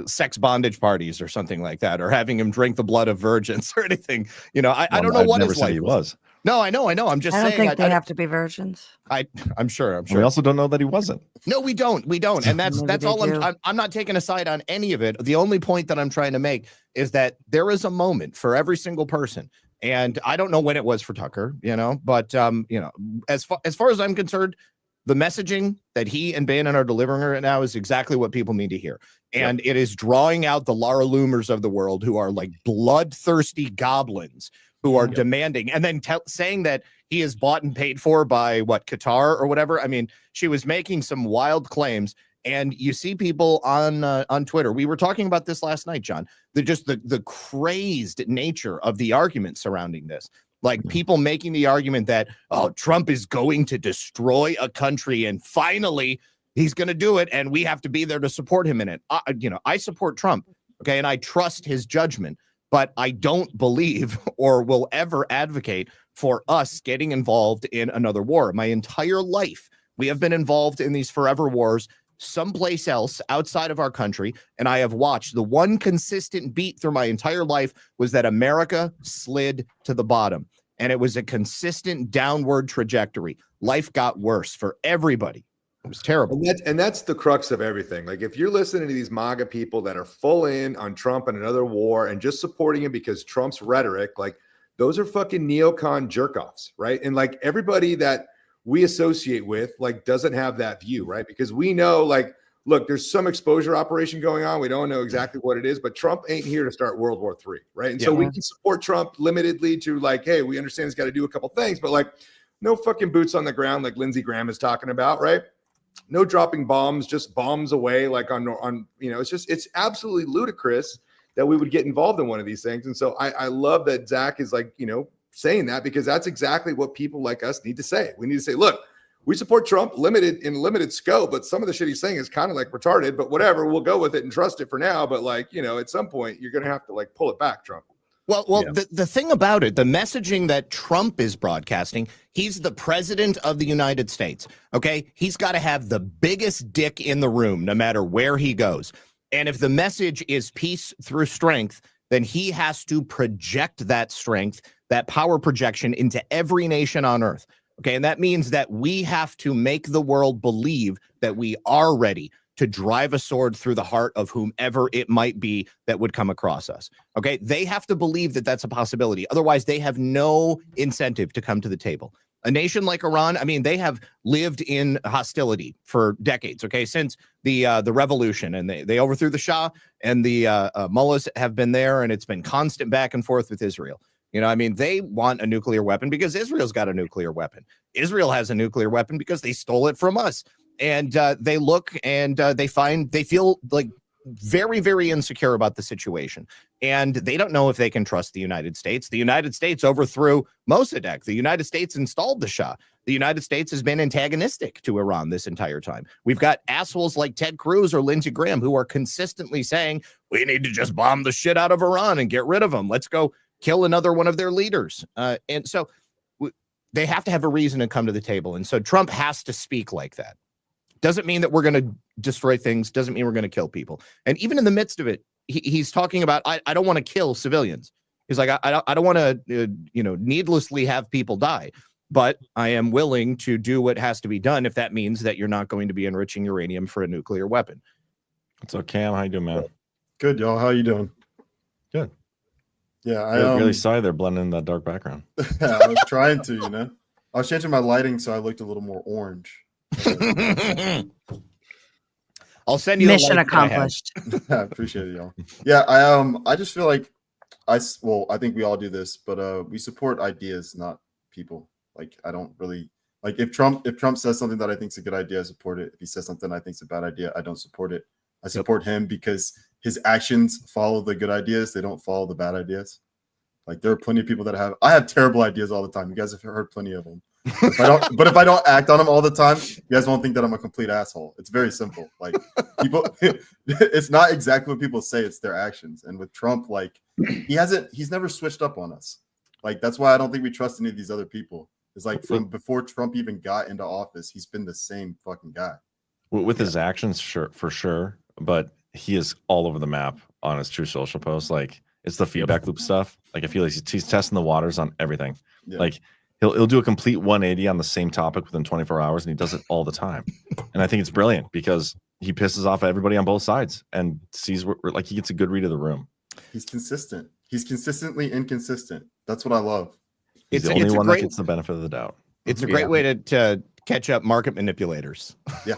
sex bondage parties or something like that, or having him drink the blood of virgins or anything. I don't know what his life was. No, I know. I'm just saying. I don't think they have to be virgins. I'm sure. We also don't know that he wasn't. No, we don't. And that's all. I'm not taking a side on any of it. The only point that I'm trying to make is that there is a moment for every single person. And I don't know when it was for Tucker, but as far as I'm concerned, the messaging that he and Bannon are delivering right now is exactly what people need to hear. And it is drawing out the Laura Loomers of the world, who are like bloodthirsty goblins who are demanding, and then saying that he is bought and paid for by Qatar or whatever. I mean, she was making some wild claims, and you see people on Twitter. We were talking about this last night, John. The crazed nature of the argument surrounding this. Like people making the argument that, Trump is going to destroy a country, and finally he's going to do it, and we have to be there to support him in it. I support Trump, okay, and I trust his judgment. But I don't believe or will ever advocate for us getting involved in another war. My entire life, we have been involved in these forever wars someplace else outside of our country. And I have watched the one consistent beat through my entire life was that America slid to the bottom. And it was a consistent downward trajectory. Life got worse for everybody. It was terrible. And that's the crux of everything. Like, if you're listening to these MAGA people that are full in on Trump and another war and just supporting him because Trump's rhetoric, like, those are fucking neocon jerk-offs, right? And like, everybody that we associate with, like, doesn't have that view, right? Because we know, like, look, there's some exposure operation going on. We don't know exactly what it is, but Trump ain't here to start World War III, right? And so we can support Trump limitedly to like, hey, we understand he's got to do a couple things, but like, no fucking boots on the ground like Lindsey Graham is talking about, right? No dropping bombs, just bombs away, like on it's absolutely ludicrous that we would get involved in one of these things. And so I love that Zach is like, saying that, because that's exactly what people like us need to say. We need to say, look, we support Trump limited scope, but some of the shit he's saying is kind of like retarded, but whatever, we'll go with it and trust it for now. But like, at some point you're going to have to like pull it back, Trump. Well, the thing about it, the messaging that Trump is broadcasting, he's the president of the United States. Okay. He's got to have the biggest dick in the room, no matter where he goes. And if the message is peace through strength, then he has to project that strength, that power projection into every nation on earth. Okay. And that means that we have to make the world believe that we are ready to drive a sword through the heart of whomever it might be that would come across us. Okay. They have to believe that that's a possibility. Otherwise, they have no incentive to come to the table. A nation like Iran, I mean, they have lived in hostility for decades. Okay. Since the revolution, and they overthrew the Shah, and the mullahs have been there, and it's been constant back and forth with Israel. They want a nuclear weapon because Israel's got a nuclear weapon. Israel has a nuclear weapon because they stole it from us. And they look and they feel like very, very insecure about the situation. And they don't know if they can trust the United States. The United States overthrew Mossadegh. The United States installed the Shah. The United States has been antagonistic to Iran this entire time. We've got assholes like Ted Cruz or Lindsey Graham who are consistently saying, we need to just bomb the shit out of Iran and get rid of them. Let's go kill another one of their leaders. And so they have to have a reason to come to the table. And so Trump has to speak like that. Doesn't mean that we're going to destroy things. Doesn't mean we're going to kill people. And even in the midst of it, he's talking about, I don't want to kill civilians. He's like, I don't want to, needlessly have people die, but I am willing to do what has to be done if that means that you're not going to be enriching uranium for a nuclear weapon. What's up, Cam? How you doing, man? Good, y'all. How you doing? Good. Yeah, I really sorry they're blending in that dark background. I was trying to, I was changing my lighting so I looked a little more orange. I'll send you mission accomplished. I appreciate it, y'all. Yeah, I just feel like I think we all do this, but we support ideas, not people. Like, I don't really like if Trump says something that I think is a good idea, I support it. If he says something I think is a bad idea, I don't support it. I support him because his actions follow the good ideas. They don't follow the bad ideas. Like there are plenty of people that I have terrible ideas all the time. You guys have heard plenty of them. If I don't act on them all the time, you guys won't think that I'm a complete asshole. It's very simple. Like people, it's not exactly what people say, it's their actions. And with Trump, like he's never switched up on us. Like that's why I don't think we trust any of these other people. It's like from before Trump even got into office, he's been the same fucking guy. With his actions, for sure, but he is all over the map on his True Social posts. Like it's the feedback loop stuff. Like I feel like he's testing the waters on everything. Yeah. Like he'll do a complete 180 on the same topic within 24 hours, and he does it all the time. And I think it's brilliant because he pisses off everybody on both sides and sees where like he gets a good read of the room. He's consistent. He's consistently inconsistent. That's what I love. He's the only one that gets the benefit of the doubt. It's a great way to catch up market manipulators. Yeah.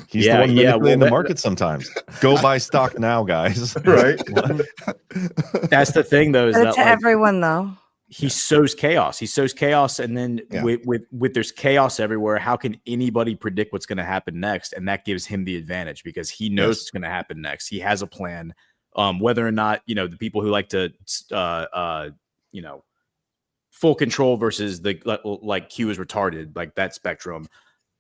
He's the one manipulating the market sometimes. Go buy stock now, guys. Right. That's the thing, though, is that to everyone though. He sows chaos. He sows chaos, and then with there's chaos everywhere. How can anybody predict what's going to happen next? And that gives him the advantage because he knows what's going to happen next. He has a plan. Whether or not the people who like to full control versus the like Q is retarded, like that spectrum.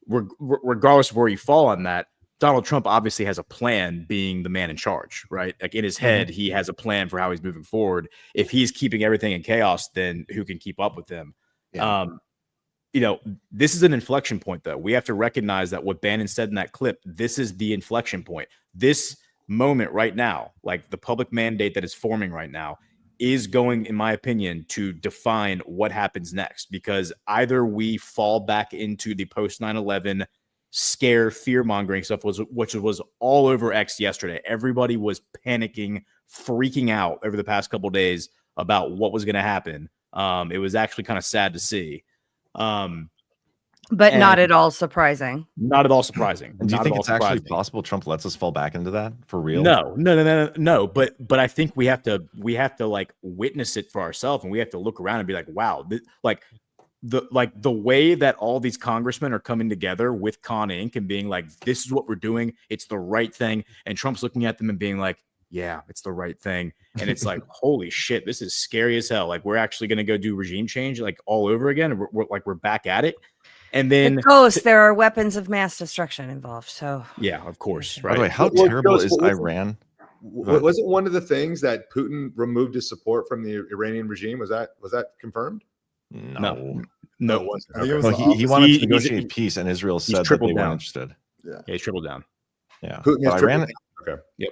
Regardless of where you fall on that, Donald Trump obviously has a plan, being the man in charge, right? Like in his head, he has a plan for how he's moving forward. If he's keeping everything in chaos, then who can keep up with him? Yeah. This is an inflection point, though. We have to recognize that what Bannon said in that clip, this is the inflection point. This moment right now, like the public mandate that is forming right now, is going, in my opinion, to define what happens next, because either we fall back into the post 9/11 scare, fear mongering stuff, which was all over X yesterday. Everybody was panicking, freaking out over the past couple of days about what was going to happen. It was actually kind of sad to see. But not at all surprising. Not at all surprising. And do you think it's actually possible Trump lets us fall back into that for real? No. But I think we have to like witness it for ourselves, and we have to look around and be like, wow, the way that all these congressmen are coming together with Con Inc. and being like, this is what we're doing. It's the right thing. And Trump's looking at them and being like, yeah, it's the right thing. And it's like, holy shit, this is scary as hell. Like we're actually going to go do regime change like all over again. We're back at it. And then there are weapons of mass destruction involved. So yeah, of course. Right. By the way, how terrible is Iran? Wasn't one of the things that Putin removed his support from the Iranian regime? Was that confirmed? No. Okay. He wanted to negotiate peace, and Israel said that they weren't interested. Yeah, he's tripled down. Yeah, Iran. Okay. Yep.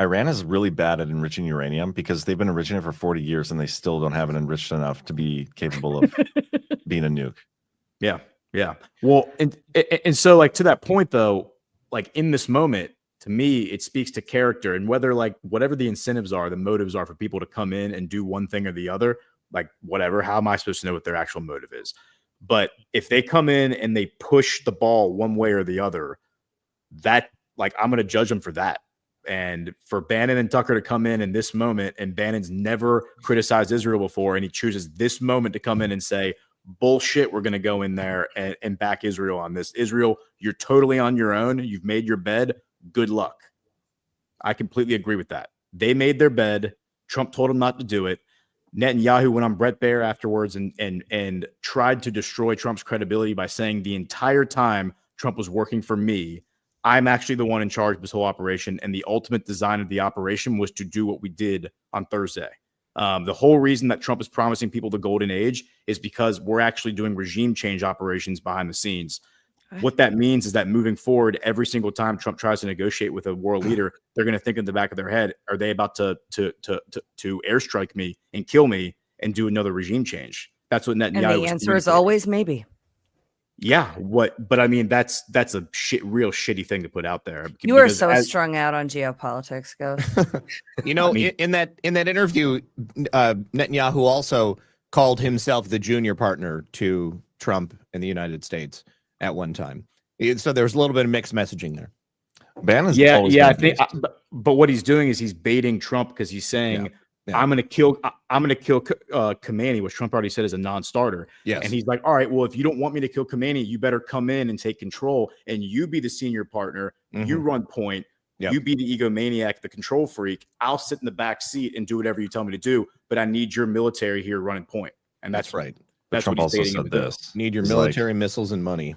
Iran is really bad at enriching uranium because they've been enriching it for 40 years, and they still don't have it enriched enough to be capable of being a nuke. Yeah. Yeah. Well, and so like to that point though, like in this moment, to me, it speaks to character, and whether like whatever the incentives are, the motives are for people to come in and do one thing or the other, like whatever, how am I supposed to know what their actual motive is? But if they come in and they push the ball one way or the other, that like, I'm going to judge them for that. And for Bannon and Tucker to come in this moment, and Bannon's never criticized Israel before, and he chooses this moment to come in and say, bullshit, we're going to go in there and back Israel on this. Israel, you're totally on your own. You've made your bed. Good luck. I completely agree with that. They made their bed. Trump told them not to do it. Netanyahu went on Brett Baer afterwards and tried to destroy Trump's credibility by saying the entire time Trump was working for me, I'm actually the one in charge of this whole operation. And the ultimate design of the operation was to do what we did on Thursday. The whole reason that Trump is promising people the golden age is because we're actually doing regime change operations behind the scenes. What that means is that moving forward, every single time Trump tries to negotiate with a world leader, they're going to think in the back of their head, are they about to airstrike me and kill me and do another regime change? That's what Netanyahu. And the answer is always maybe. Yeah. But I mean, that's a real shitty thing to put out there. You are so strung out on geopolitics, Ghost. In that interview, Netanyahu also called himself the junior partner to Trump in the United States at one time. So there's a little bit of mixed messaging there. Bannon's I think. But what he's doing is he's baiting Trump because he's saying, I'm going to kill Khamenei, which Trump already said is a non-starter. Yes. And he's like, all right, well, if you don't want me to kill Khamenei, you better come in and take control, and you be the senior partner. You run point. Yep. You be the egomaniac, the control freak. I'll sit in the back seat and do whatever you tell me to do, but I need your military here running point. And that's right. That's Trump what also he's said this. Need your He's military missiles and money.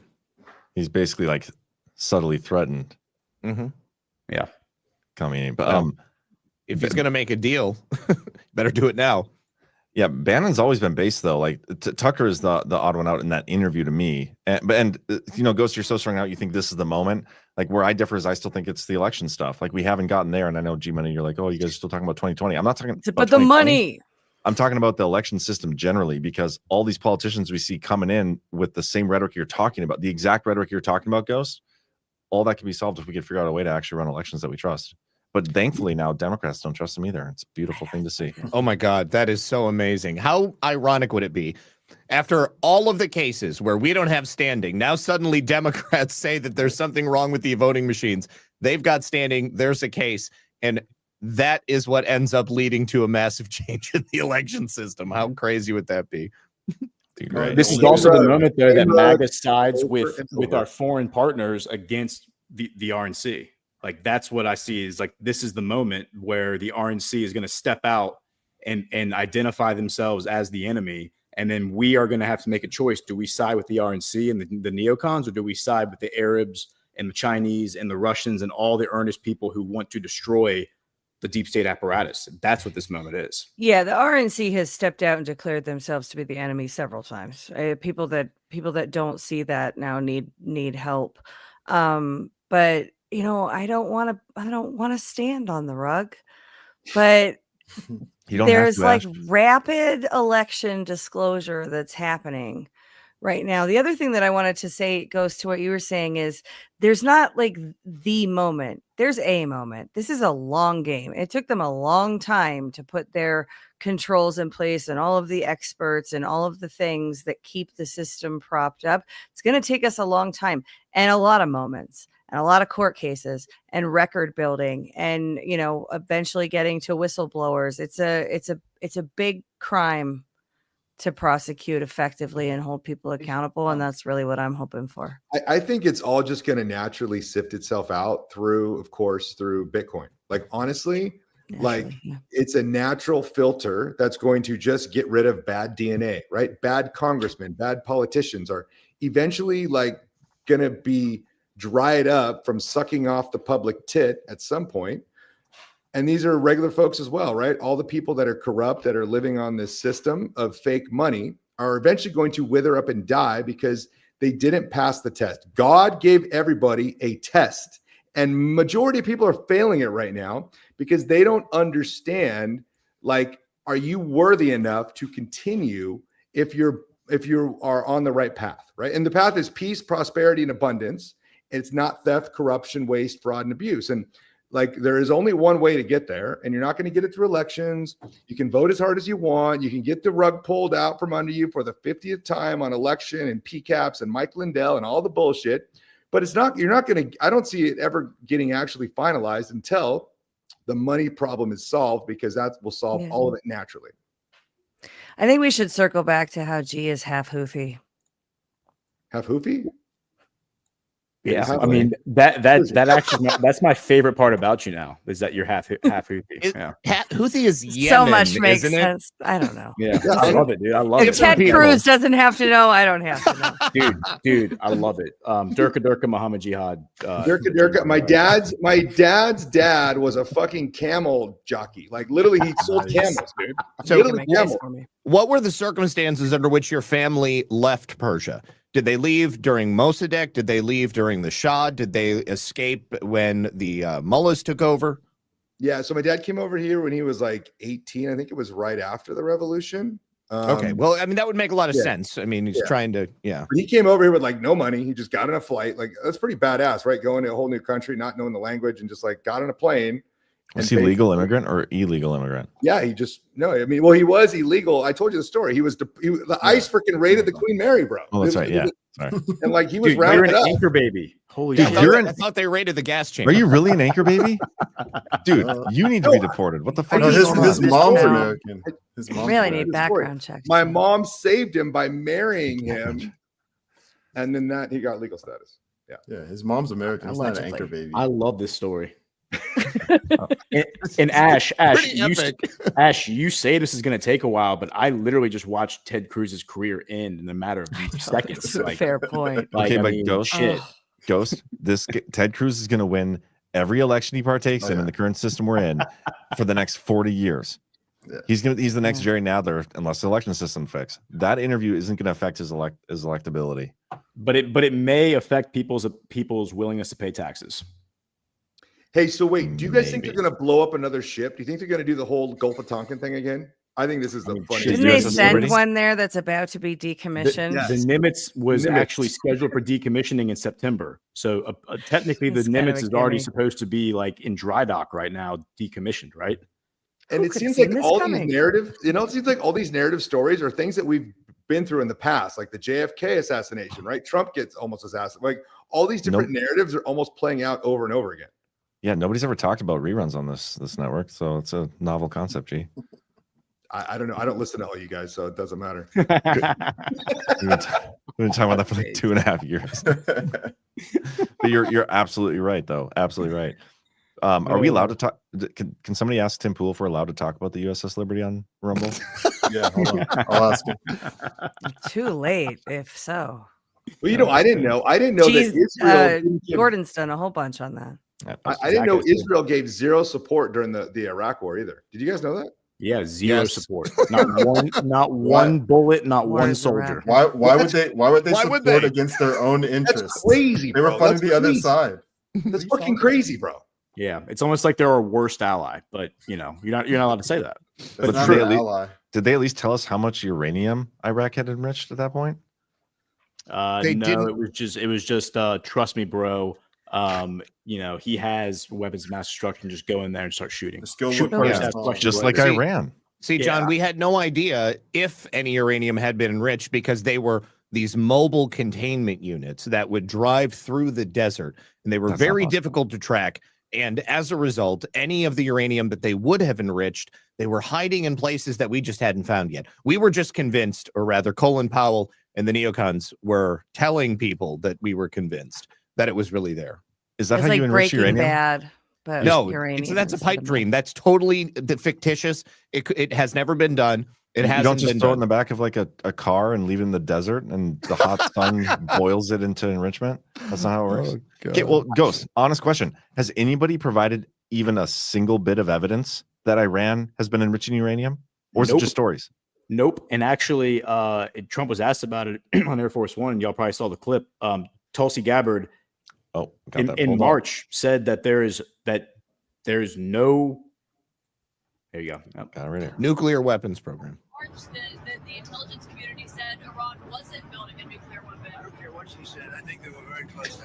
He's basically like subtly threatened. Yeah. Coming, but if he's going to make a deal, better do it now. Yeah, Bannon's always been based though. Like Tucker is the odd one out in that interview to me. And you know, Ghost, you're so strung out. You think this is the moment. Like where I differ is I still think it's the election stuff. Like we haven't gotten there. And I know G-Money, you're like, oh, you guys are still talking about 2020. I'm not talking about but the money. I'm talking about the election system generally, because all these politicians we see coming in with the same rhetoric you're talking about, the exact rhetoric you're talking about, Ghost, all that can be solved if we could figure out a way to actually run elections that we trust. But thankfully now Democrats don't trust them either. It's a beautiful thing to see. Oh my God, that is so amazing. How ironic would it be after all of the cases where we don't have standing, now suddenly Democrats say that there's something wrong with the voting machines. They've got standing, there's a case, and that is what ends up leading to a massive change in the election system. How crazy would that be? This is also the moment, though, that MAGA sides with our foreign partners against the RNC. Like, that's what I see is like, this is the moment where the RNC is going to step out and identify themselves as the enemy. And then we are going to have to make a choice. Do we side with the RNC and the neocons, or do we side with the Arabs and the Chinese and the Russians and all the earnest people who want to destroy the deep state apparatus? That's what this moment is. Yeah, the RNC has stepped out and declared themselves to be the enemy several times. People that don't see that now need help. But you know, I don't want to stand on the rug. But there's like rapid election disclosure that's happening right now. The other thing that I wanted to say goes to what you were saying is there's not like the moment. There's a moment. This is a long game. It took them a long time to put their controls in place and all of the experts and all of the things that keep the system propped up. It's going to take us a long time and a lot of moments and a lot of court cases and record building and, you know, eventually getting to whistleblowers. It's a big crime to prosecute effectively and hold people accountable. And that's really what I'm hoping for. I think it's all just going to naturally sift itself out through, of course, through Bitcoin. Like, honestly, it's a natural filter that's going to just get rid of bad DNA, right? Bad congressmen, bad politicians are eventually like going to be dried up from sucking off the public tit at some point. And these are regular folks as well, right? All the people that are corrupt, that are living on this system of fake money are eventually going to wither up and die because they didn't pass the test. God gave everybody a test, and majority of people are failing it right now because they don't understand, like, are you worthy enough to continue if you are on the right path, right? And the path is peace, prosperity, and abundance. It's not theft, corruption, waste, fraud, and abuse. And like, there is only one way to get there, and you're not going to get it through elections. You can vote as hard as you want. You can get the rug pulled out from under you for the 50th time on election and PCAPs and Mike Lindell and all the bullshit. But you're not going to, I don't see it ever getting actually finalized until the money problem is solved, because that will solve all of it naturally. I think we should circle back to how G is half Houthi. Half Houthi? Yeah, I mean that actually that's my favorite part about you now is that you're half Houthi. Yeah, Houthi is Yemen, so much makes sense. I don't know. Yeah, I love it, dude. I love it. If Ted Cruz doesn't have to know, I don't have to know. dude, I love it. Durka Muhammad Jihad. Durka. My dad's dad was a fucking camel jockey. Like, literally, he sold camels, dude. So, literally camels. What were the circumstances under which your family left Persia? Did they leave during Mossadegh? Did they leave during the Shah? Did they escape when the mullahs took over? Yeah, so my dad came over here when he was like 18. I think it was right after the revolution. Okay, well, I mean, that would make a lot of sense. I mean, he's trying to, But he came over here with like no money. He just got on a flight. Like, that's pretty badass, right? Going to a whole new country, not knowing the language, and just like got on a plane. Was he legal immigrant or illegal immigrant? Yeah, he was illegal. I told you the story. The ICE freaking raided the Queen Mary, bro. Oh, that's right. Yeah. Sorry. And like, he was rounded up. You're an anchor baby. Holy shit. I thought they raided the gas chamber. Are you really an anchor baby? Dude, you need to be deported. What the fuck? No, his mom's American. His mom's really need background checks. My mom saved him by marrying him. And then he got legal status. Yeah. Yeah, his mom's American. He's not an anchor baby. I love this story. And Ash, Pretty epic. Ash, you say this is going to take a while, but I literally just watched Ted Cruz's career end in a matter of seconds. Like, Fair point. Okay, I but mean, Ghost, shit. Ghost, Ted Cruz is going to win every election he partakes in the current system we're in for the next 40 years. Yeah. He's the next Jerry Nadler unless the election system fixed. That interview isn't going to affect his electability. But it may affect people's willingness to pay taxes. Hey, so wait, do you guys think they're going to blow up another ship? Do you think they're going to do the whole Gulf of Tonkin thing again? I think this is the funniest. Didn't they send one there that's about to be decommissioned? The Nimitz was actually scheduled for decommissioning in September. So technically, the Nimitz is already supposed to be like in dry dock right now, decommissioned, right? And it seems like all these narrative, it seems like all these narrative stories are things that we've been through in the past, like the JFK assassination, right? Trump gets almost assassinated. Like all these different narratives are almost playing out over and over again. Yeah, nobody's ever talked about reruns on this network, so it's a novel concept, G. I don't know. I don't listen to all you guys, so it doesn't matter. We've been talking about that for like 2.5 years. But you're absolutely right, though. Absolutely right. Are we allowed to talk? Can somebody ask Tim Pool if we're allowed to talk about the USS Liberty on Rumble? Yeah, hold on. I'll ask him. Too late, if so. Well, I didn't know. That Israel. Gordon's done a whole bunch on that. I didn't know Israel gave zero support during the Iraq War either. Did you guys know that? Yeah, zero support. Not one bullet, not one soldier. Why would they support against their own interests? That's crazy. They were funding the other side. That's fucking crazy, bro. Yeah, it's almost like they're our worst ally, but you're not allowed to say that. But did they at least tell us how much uranium Iraq had enriched at that point? It was just trust me, bro. He has weapons of mass destruction. Just go in there and start shooting. Just like Iran. See, John, we had no idea if any uranium had been enriched because they were these mobile containment units that would drive through the desert, and they were very difficult to track. And as a result, any of the uranium that they would have enriched, they were hiding in places that we just hadn't found yet. We were just convinced, or rather, Colin Powell and the neocons were telling people that we were convinced that it was really there. Is that how you enrich uranium? Bad, but no, that's a pipe dream. That's totally fictitious. It has never been done. It hasn't. You don't just been throw it done. in the back of like a car and leave it in the desert, and the hot sun boils it into enrichment. That's not how it works. Okay, well, Ghost, honest question: has anybody provided even a single bit of evidence that Iran has been enriching uranium, or is it just stories? Nope. And actually, Trump was asked about it on Air Force One. Y'all probably saw the clip. Tulsi Gabbard, in March, said that there's no. There you go. Got it right here. Nuclear weapons program. March, the intelligence community said Iran wasn't building a nuclear weapon. I don't care what she said. I think they were very close to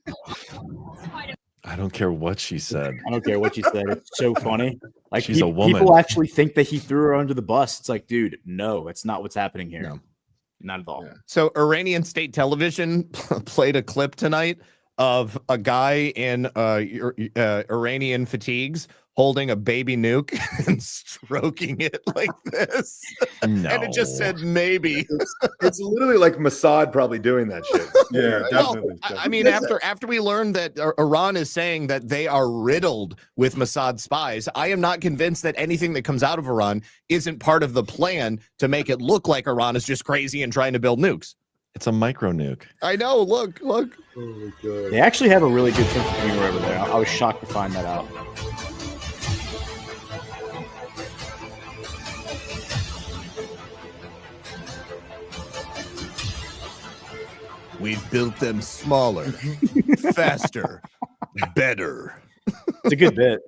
that. I don't care what she said. I don't care what she said. It's so funny. Like she's a woman. People actually think that he threw her under the bus. It's like, dude, no, that's not what's happening here. No. Not at all. Yeah. So Iranian state television played a clip tonight of a guy in Iranian fatigues holding a baby nuke and stroking it like this. No. And it just said maybe. It's literally like Mossad probably doing that shit. Yeah, definitely. I mean, after we learned that Iran is saying that they are riddled with Mossad spies, I am not convinced that anything that comes out of Iran isn't part of the plan to make it look like Iran is just crazy and trying to build nukes. It's a micro nuke. I know. Look. Oh my God. They actually have a really good sense of humor over there. I was shocked to find that out. We've built them smaller, faster, better. It's a good bit.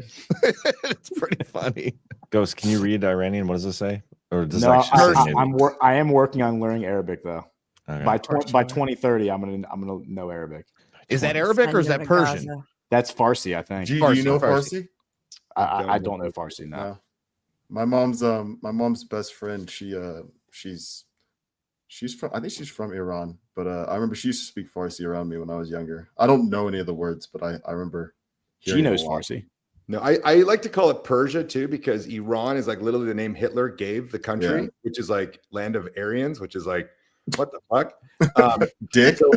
It's pretty funny. Ghost, can you read Iranian? What does it say? Or does no, it I am working on learning Arabic though. Okay. By 2030, I'm gonna know Arabic. Is that Arabic or is that Persian? That's Farsi, I think. Do you know Farsi? I don't know Farsi. No. My mom's best friend. She's from, I think she's from Iran, but I remember she used to speak Farsi around me when I was younger. I don't know any of the words, but I remember. She knows Farsi. No, I like to call it Persia too, because Iran is like literally the name Hitler gave the country, which is like land of Aryans, which is like, what the fuck? Dick. So,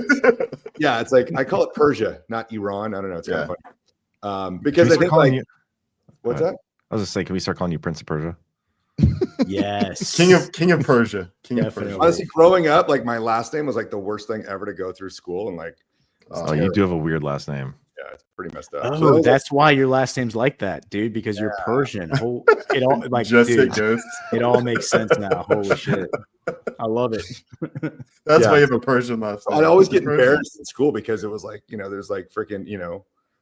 yeah, it's like I call it Persia, not Iran. I don't know. It's kind of funny. Because I think like what's that? I was just saying, can we start calling you Prince of Persia? Yes. King of Persia. King of Persia. Honestly, growing up, like my last name was like the worst thing ever to go through school, and like Oh, you do have a weird last name. Yeah, it's pretty messed up. Oh, So that's why your last name's like that, dude. Because you're Persian. It all like dude, it all makes sense now. Holy shit, I love it. That's why you have a Persian last name. I'd always get embarrassed in school because it was like, there's like freaking,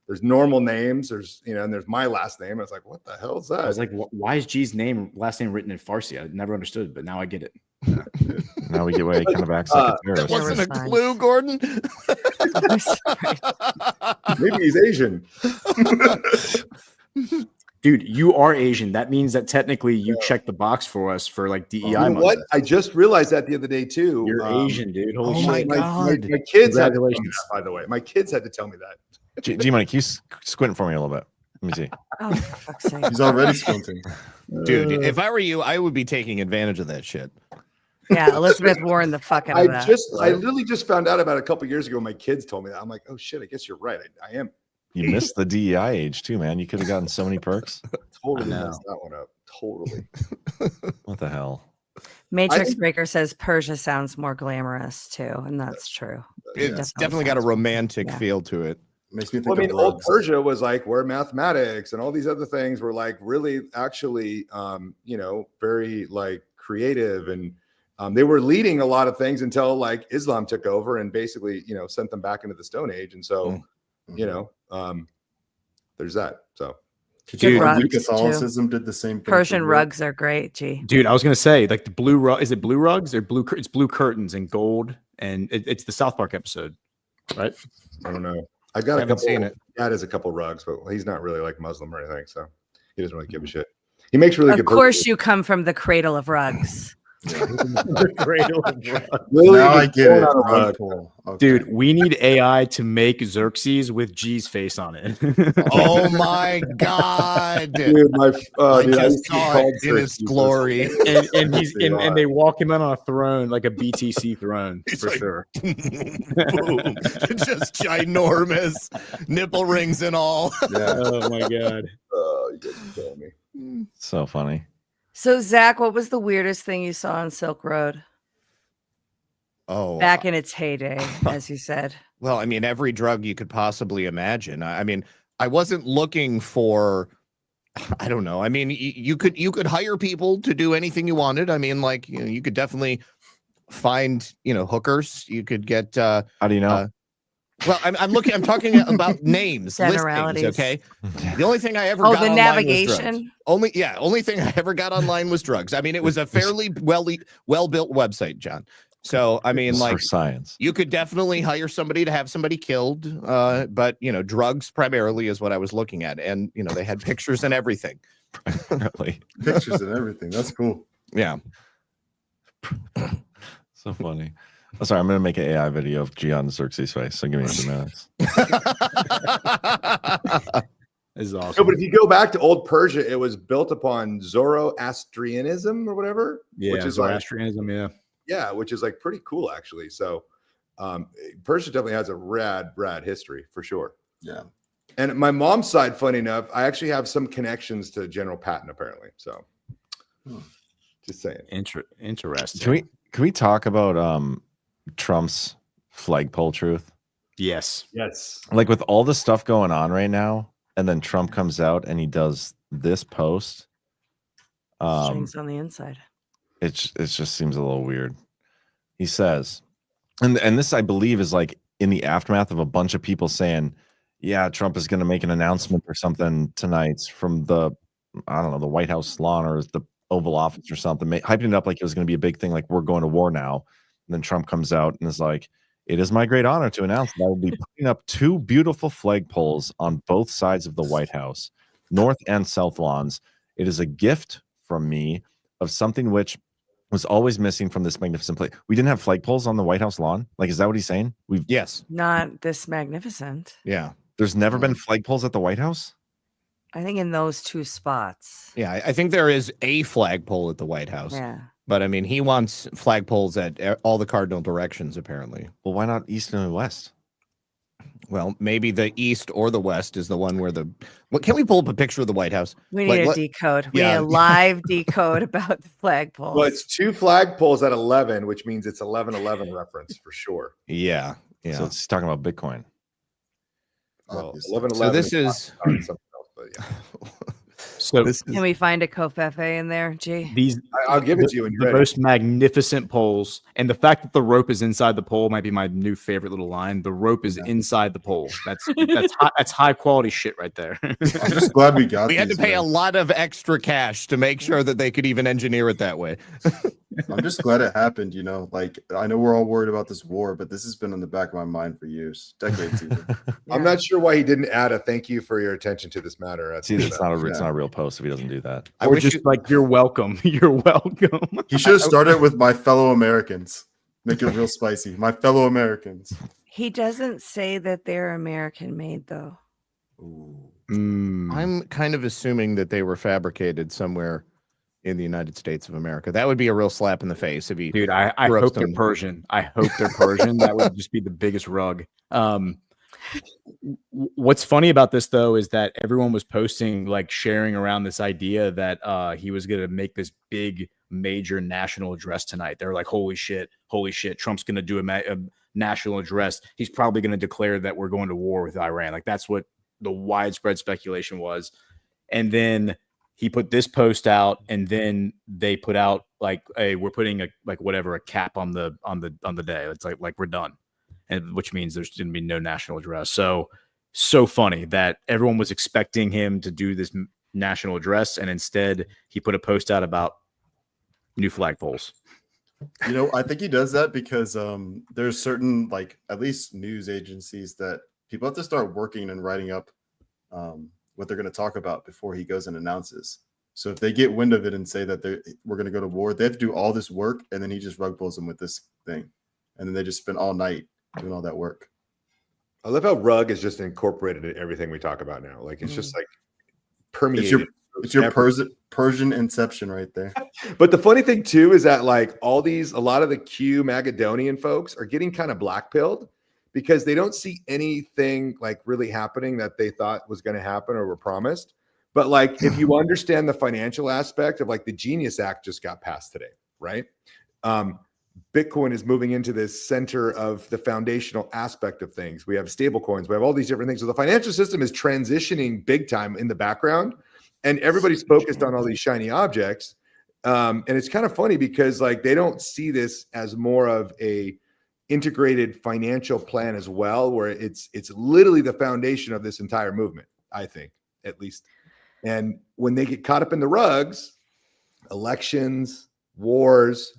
there's normal names, there's, and there's my last name. I was like, what the hell is that? I was like, why is G's last name written in Farsi? I never understood, but now I get it. Now we get why he kind of acts like a terrorist. That wasn't a clue, Gordon. Maybe he's Asian. Dude, you are Asian. That means that technically you checked the box for us for like DEI. You know what? I just realized that the other day too. You're Asian, dude. Holy oh shit. my god! My kids had to tell me that, by the way. My kids had to tell me that. G-Money, can you squint for me a little bit? Let me see. Oh, for fuck's sake. He's already squinting. Dude, if I were you, I would be taking advantage of that shit. Yeah, Elizabeth Warren the fuck out of that. I literally just found out about it a couple years ago. My kids told me that. I'm like, oh shit, I guess you're right. I am. You missed the DEI age too, man. You could have gotten so many perks. Totally messed that one up. Totally. What the hell? Matrix Breaker says Persia sounds more glamorous too, and that's true. It's definitely got a romantic feel to it. Makes me think. Well, I mean, old Persia was like where mathematics and all these other things were like really actually, very like creative, and they were leading a lot of things until like Islam took over and basically, sent them back into the Stone Age. And so, there's that. So, dude, Catholicism did the same thing. Persian rugs are great, G. Dude, I was gonna say like the blue rug. Is it blue rugs or blue? It's blue curtains and gold, and it's the South Park episode, right? I don't know. I've got I haven't seen it. Dad has a couple rugs, but he's not really like Muslim or anything, so he doesn't really give a shit. He makes really good. Of course, you come from the cradle of rugs. Now I get it. Okay. Dude, we need AI to make Xerxes with G's face on it. Oh my god, dude! I just saw it in its glory, and he's and they walk him out on a throne like a BTC throne for sure. Just ginormous, nipple rings and all. Yeah. Oh my god. You guys are killing me. So funny. So, Zach, what was the weirdest thing you saw on Silk Road? Oh, back in its heyday, as you said. Well, I mean, every drug you could possibly imagine. I mean, I wasn't looking for, I don't know. I mean, you could hire people to do anything you wanted. I mean, like, you could definitely find, hookers. You could get. How do you know? Well, I'm talking about names, listings, okay? The only thing I ever got the online navigation. Was drugs. Only thing I ever got online was drugs. I mean, it was a fairly well-built website, John. So, I mean, like, for science, you could definitely hire somebody to have somebody killed, but drugs primarily is what I was looking at, and they had pictures and everything. Primarily. Pictures and everything. That's cool. Yeah. So funny. Oh, sorry, I'm going to make an AI video of G on Xerxes' face. So give me a few minutes. This is awesome. No, but if you go back to old Persia, it was built upon Zoroastrianism or whatever. Yeah, which is Zoroastrianism, yeah, which is like pretty cool actually. So Persia definitely has a rad history for sure. Yeah. And my mom's side, funny enough, I actually have some connections to General Patton apparently. So just saying. Interesting. Can we talk about Trump's flagpole truth? Yes. Like with all the stuff going on right now, and then Trump comes out and he does this post. Strings on the inside. It just seems a little weird. He says, and this I believe is like in the aftermath of a bunch of people saying, yeah, Trump is going to make an announcement or something tonight from the, I don't know, the White House lawn or the Oval Office or something, hyping it up like it was going to be a big thing, like we're going to war now. And then Trump comes out and is like, it is my great honor to announce that I will be putting up 2 beautiful flagpoles on both sides of the White House, north and south lawns. It is a gift from me of something which was always missing from this magnificent place. We didn't have flagpoles on the White House lawn. Like, is that what he's saying? Yes. Not this magnificent. Yeah. There's never been flagpoles at the White House? I think in those 2 spots. Yeah, I think there is a flagpole at the White House. Yeah. But I mean, he wants flagpoles at all the cardinal directions, apparently. Well, why not east and west? Well, maybe the east or the west is the one where the. What can we pull up a picture of the White House? We need a decode. We need a live decode about the flagpoles. Well, it's 2 flagpoles at 11, which means it's 11/11 reference for sure. Yeah. So it's talking about Bitcoin. Well, 11/11. So this is. Something else, but yeah. So can we find a Covfefe in there, G? I'll give it to you. When you're the ready. most magnificent poles, and the fact that the rope is inside the pole might be my new favorite little line. The rope is inside the pole. That's high quality shit right there. I'm just glad we got. We had to pay a lot of extra cash to make sure that they could even engineer it that way. I'm just glad it happened. You know, like I know we're all worried about this war, but this has been in the back of my mind for years, decades even. I'm not sure why he didn't add a thank you for your attention to this matter. See, it's not a real post if he doesn't do that. Or just like you're welcome. You're welcome. He should have started with my fellow Americans. Make it real spicy. My fellow Americans. He doesn't say that they're American made though. I'm kind of assuming that they were fabricated somewhere in the United States of America. That would be a real slap in the face if he. Dude, I hope they're Persian. I hope they're Persian. That would just be the biggest rug. What's funny about this though is that everyone was posting, like sharing around this idea that he was going to make this big major national address tonight. They're like, holy shit, Trump's going to do a national address. He's probably going to declare that we're going to war with Iran. Like that's what the widespread speculation was. And then he put this post out, and then they put out like, hey, we're putting a cap on the day. It's like we're done. And which means there's going to be no national address. So funny that everyone was expecting him to do this national address, and instead he put a post out about new flagpoles. You know, I think he does that because there's certain, like, at least news agencies that people have to start working and writing up what they're going to talk about before he goes and announces. So if they get wind of it and say that we're going to go to war, they have to do all this work, and then he just rug pulls them with this thing, and then they just spend all night doing all that work. I love how rug is just incorporated in everything we talk about now. Like it's just like permeated. It's your Persian inception right there. But the funny thing too is that like a lot of the Q Magadonian folks are getting kind of blackpilled because they don't see anything like really happening that they thought was going to happen or were promised. But like if you understand the financial aspect of like the Genius Act just got passed today, right? Bitcoin is moving into this center of the foundational aspect of things. We have stable coins. We have all these different things. So the financial system is transitioning big time in the background, and everybody's focused on all these shiny objects. And it's kind of funny because like they don't see this as more of a integrated financial plan as well, where it's literally the foundation of this entire movement, I think, at least. And when they get caught up in the rugs, elections, wars,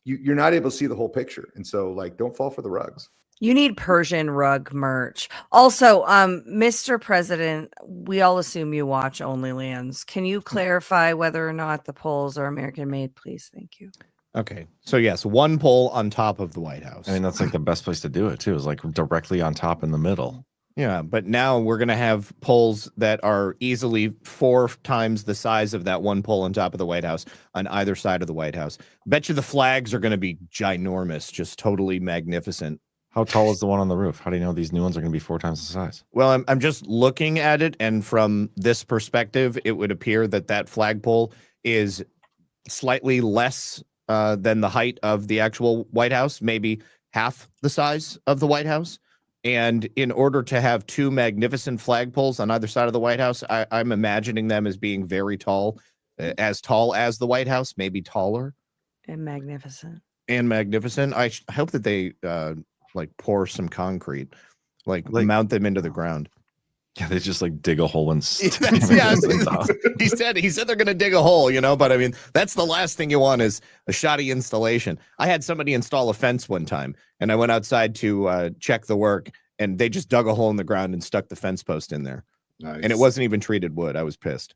you're not able to see the whole picture. And so like, don't fall for the rugs. You need Persian rug merch. Also, Mr. President, we all assume you watch OnlyLands. Can you clarify whether or not the polls are American made, please? Thank you. Okay. So yes, one pole on top of the White House. I mean, that's like the best place to do it too, is like directly on top in the middle. Yeah, but now we're going to have polls that are easily 4 times the size of that one pole on top of the White House on either side of the White House. Bet you the flags are going to be ginormous, just totally magnificent. How tall is the one on the roof? How do you know these new ones are going to be 4 times the size? Well, I'm just looking at it, and from this perspective, it would appear that flagpole is slightly less than the height of the actual White House, maybe half the size of the White House. And in order to have 2 magnificent flagpoles on either side of the White House, I'm imagining them as being very tall as the White House, maybe taller. And magnificent. I hope that they like pour some concrete, like mount them into the ground. Yeah, they just like dig a hole and he said they're going to dig a hole, but I mean, that's the last thing you want is a shoddy installation. I had somebody install a fence one time, and I went outside to check the work, and they just dug a hole in the ground and stuck the fence post in there. Nice. And it wasn't even treated wood. I was pissed.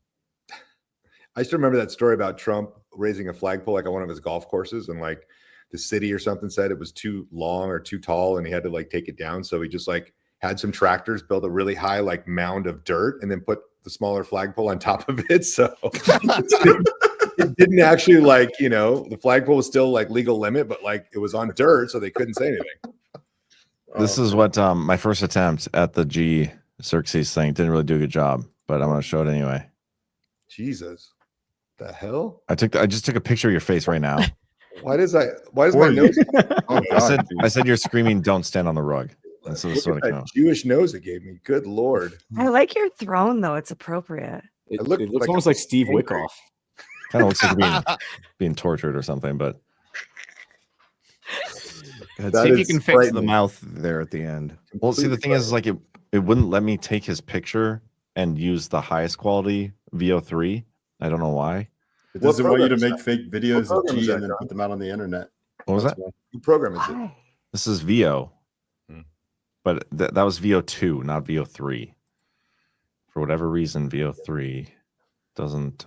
I still remember that story about Trump raising a flagpole like on one of his golf courses, and like the city or something said it was too long or too tall, and he had to like take it down. So he just like had some tractors build a really high like mound of dirt and then put the smaller flagpole on top of it. So it didn't actually like, the flagpole was still like legal limit, but like it was on dirt, so they couldn't say anything. This is what my first attempt at the G Xerxes thing didn't really do a good job, but I'm going to show it anyway. Jesus, the hell! I just took a picture of your face right now. Why does my nose? Oh God! I said you're screaming, "Don't stand on the rug." And so Look at that Jewish nose it gave me. Good Lord! I like your throne though; it's appropriate. It looks almost like Steve Wickoff. Kind of looks like you're being tortured or something, but see if you can fix the mouth there at the end. Well, see, the thing is like it wouldn't let me take his picture and use the highest quality VO3. I don't know why. It doesn't want you to make fake videos of G and then put them out on the internet. What was that? What program is it? This is VO. But that was VO2, not VO3. For whatever reason, VO3 doesn't.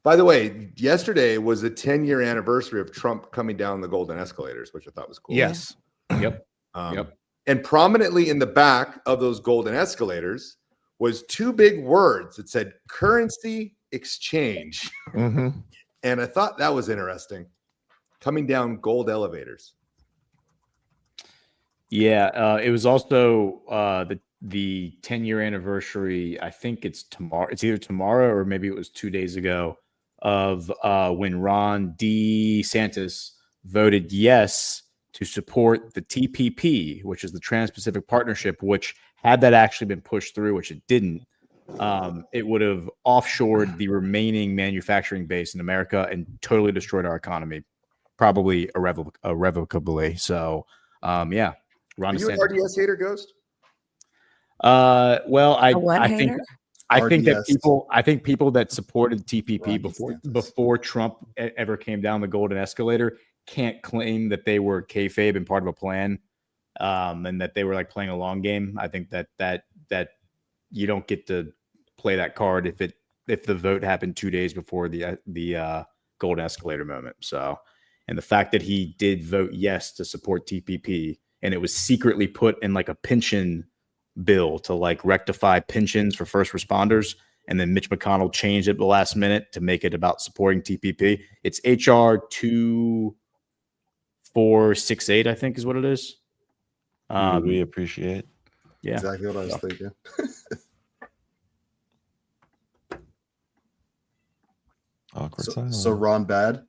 By the way, yesterday was the 10-year anniversary of Trump coming down the golden escalators, which I thought was cool. Yes. Yep. And prominently in the back of those golden escalators was two big words that said currency exchange. Mm-hmm. And I thought that was interesting. Coming down gold elevators. Yeah, it was also the 10-year anniversary. I think it's tomorrow. It's either tomorrow or maybe it was 2 days ago of when Ron DeSantis voted yes to support the TPP, which is the Trans-Pacific Partnership, which had that actually been pushed through, which it didn't, it would have offshored the remaining manufacturing base in America and totally destroyed our economy, probably irrevocably. So, yeah. Ron Are you an DeSantis. RDS hater, Ghost? Well, I think hater? I think that RDS. people that supported TPP Ron before Trump ever came down the golden escalator can't claim that they were kayfabe and part of a plan, and that they were like playing a long game. I think that you don't get to play that card if the vote happened 2 days before the golden escalator moment. So, and the fact that he did vote yes to support TPP, and it was secretly put in like a pension bill to like rectify pensions for first responders, and then Mitch McConnell changed it at the last minute to make it about supporting TPP. It's HR 2468, I think is what it is. We appreciate. Yeah, Exactly what I was thinking. Awkward So silence. Ron bad?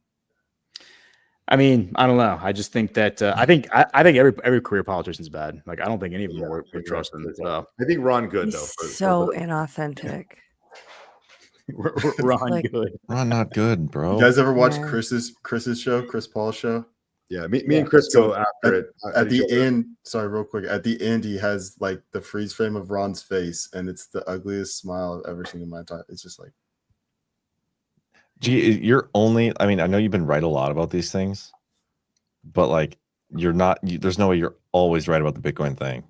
I mean, I don't know. I just think that I think every career politician's bad. Like, I don't think any of them are trusting. So I think Ron good though. He's so inauthentic. Ron Like- good. Ron not good, bro. You guys ever watch Yeah. Chris's show, Chris Paul's show? Yeah, me and Chris go after it. At the end, sorry, real quick. At the end, he has like the freeze frame of Ron's face, and it's the ugliest smile I've ever seen in my time. It's just like, Gee, you're only. I mean, I know you've been right a lot about these things, but like, you're not. There's no way you're always right about the Bitcoin thing.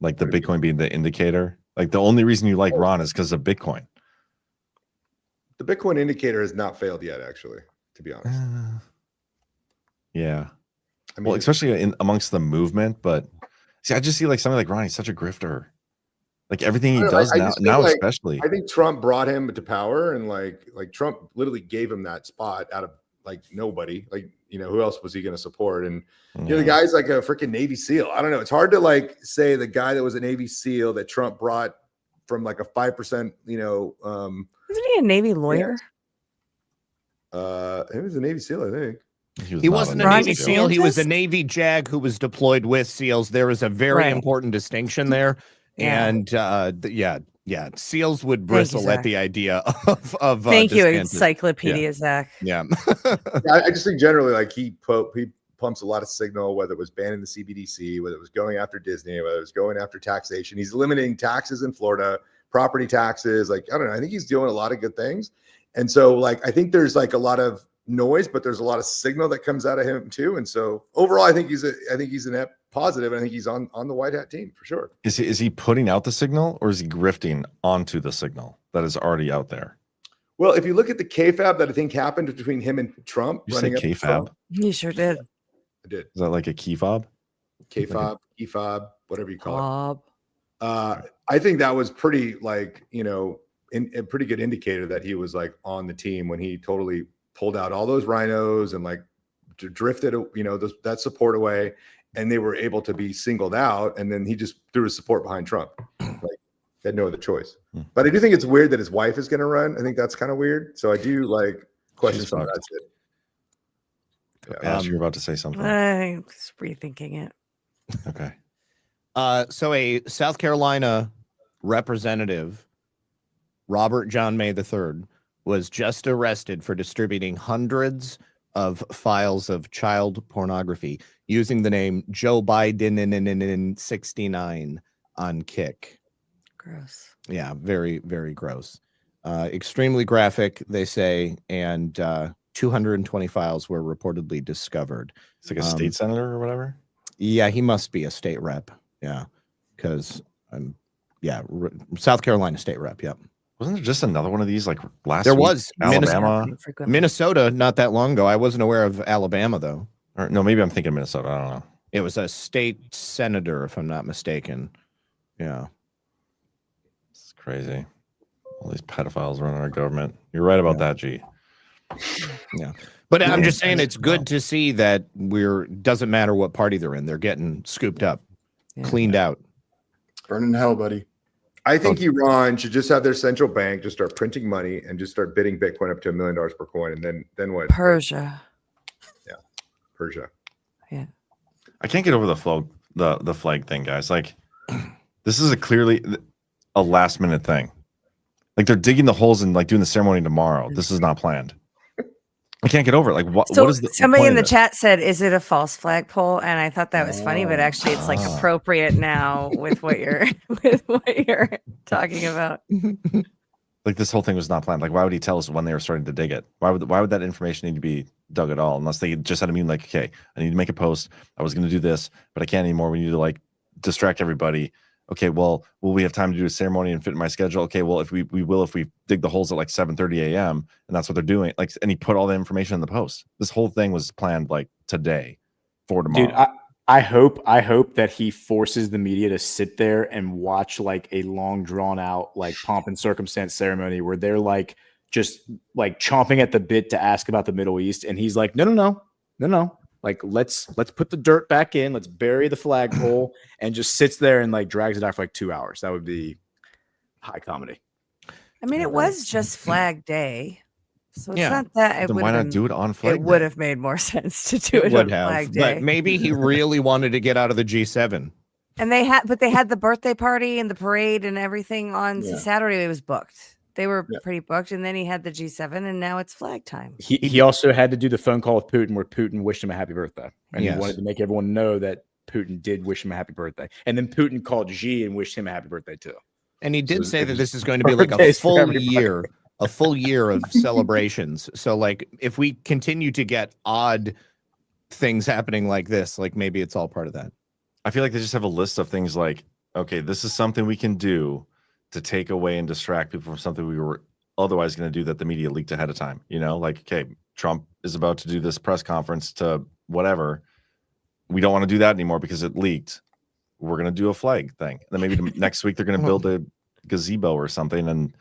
Like the Bitcoin being the indicator. Like the only reason you like Ron is because of Bitcoin. The Bitcoin indicator has not failed yet, actually, to be honest. Yeah. I mean, Well, especially in amongst the movement, but see, I just see like somebody like Ron. He's such a grifter. Like everything he does now, like, especially. I think Trump brought him to power, and like Trump literally gave him that spot out of like nobody. Like, you know, who else was he going to support? And you know, the guy's like a freaking Navy SEAL. I don't know. It's hard to like say the guy that was a Navy SEAL that Trump brought from like a 5%. You know, Isn't he a Navy lawyer? he was a Navy SEAL, I think. He wasn't a Ron Navy SEAL. He was a DeSantis? Navy JAG who was deployed with SEALs. There is a very Right. important distinction there. Yeah. And yeah, SEALs would Thank you, bristle at Zach. the idea of Thank you, DeSantis. Encyclopedia Zach. Yeah. I just think generally, like he pumps a lot of signal, whether it was banning the CBDC, whether it was going after Disney, whether it was going after taxation. He's eliminating taxes in Florida, property taxes. Like, I don't know. I think he's doing a lot of good things. And so, like, I think there's like a lot of noise, but there's a lot of signal that comes out of him too. And so overall, I think he's a net positive. I think he's on the white hat team for sure. Is he putting out the signal, or is he grifting onto the signal that is already out there? Well, if you look at the KFAB that I think happened between him and Trump, You say up to KFAB? Trump, You sure did. I did. Is that like a key fob? KFAB, EFOB, whatever you call it. I think that was pretty, like, you know, a pretty good indicator that he was like on the team when he totally pulled out all those rhinos and like drifted, you know, that support away. and they were able to be singled out, and then he just threw his support behind Trump. Like, he had no other choice. But I do think it's weird that his wife is going to run. I think that's kind of weird. So I do like questions from that shit. Yeah, you're about to say something. I'm just rethinking it. Okay. So a South Carolina representative, Robert John May III, was just arrested for distributing hundreds of files of child pornography using the name Joe Biden in 69 on Kick. Gross. Yeah, very, very gross. Extremely graphic, they say, and 220 files were reportedly discovered. It's like a state senator or whatever? Yeah, he must be a state rep. Yeah, because South Carolina state rep. Yep. Wasn't there just another one of these like last There week? was Alabama, Minnesota not that long ago. I wasn't aware of Alabama though. Or no, maybe I'm thinking Minnesota. I don't know. It was a state senator, if I'm not mistaken. Yeah, it's crazy. All these pedophiles running our government. You're right about that, G. Yeah, but I'm just saying it's good to see that doesn't matter what party they're in, they're getting scooped up, cleaned out. Burning hell, buddy. I think Iran should just have their central bank just start printing money and just start bidding Bitcoin up to $1 million per coin, and then what? Persia. Yeah, Persia. Yeah. I can't get over the flag thing, guys. Like, this is clearly a last minute thing. Like, they're digging the holes and like doing the ceremony tomorrow. This is not planned. I can't get over it. Like, what is the somebody point in the of this? chat said, "Is it a false flagpole?" And I thought that was funny, but actually, it's like appropriate now with what you're talking about. Like, this whole thing was not planned. Like, why would he tell us when they were starting to dig it? Why would that information need to be dug at all? Unless they just had to mean like, okay, I need to make a post. I was going to do this, but I can't anymore. We need to like distract everybody. Okay, well, will we have time to do a ceremony and fit in my schedule? Okay, well, if we dig the holes at like 7:30 a.m. and that's what they're doing. Like, and he put all the information in the post. This whole thing was planned like today for tomorrow. Dude, I hope that he forces the media to sit there and watch like a long drawn out like pomp and circumstance ceremony where they're like just like chomping at the bit to ask about the Middle East, and he's like, no. Like, let's put the dirt back in, let's bury the flagpole, and just sits there and like drags it out for like 2 hours. That would be high comedy. I mean, it was just Flag Day, so it's Yeah. not that. Then why not do it on Flag It would have made more sense to do it would on have, Flag Day. but maybe he really wanted to get out of the G7. And they had the birthday party and the parade and everything on Saturday. It was booked. They were pretty booked, and then he had the G7, and now it's flag time. He also had to do the phone call with Putin where Putin wished him a happy birthday. And Yes. he wanted to make everyone know that Putin did wish him a happy birthday. And then Putin called Xi and wished him a happy birthday too. And he did So say that it's this is going to be like a birthdays for full everybody. year of celebrations. So like if we continue to get odd things happening like this, like maybe it's all part of that. I feel like they just have a list of things like, okay, this is something we can do to take away and distract people from something we were otherwise going to do that the media leaked ahead of time. You know, like, okay, Trump is about to do this press conference to whatever. We don't want to do that anymore because it leaked. We're going to do a flag thing. And then maybe next week they're going to build a gazebo or something, and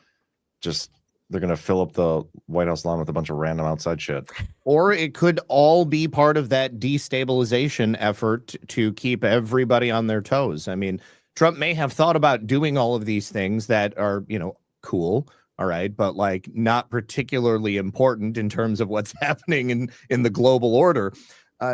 just they're going to fill up the White House lawn with a bunch of random outside shit. Or it could all be part of that destabilization effort to keep everybody on their toes. I mean, Trump may have thought about doing all of these things that are, cool. All right. But like not particularly important in terms of what's happening in the global order.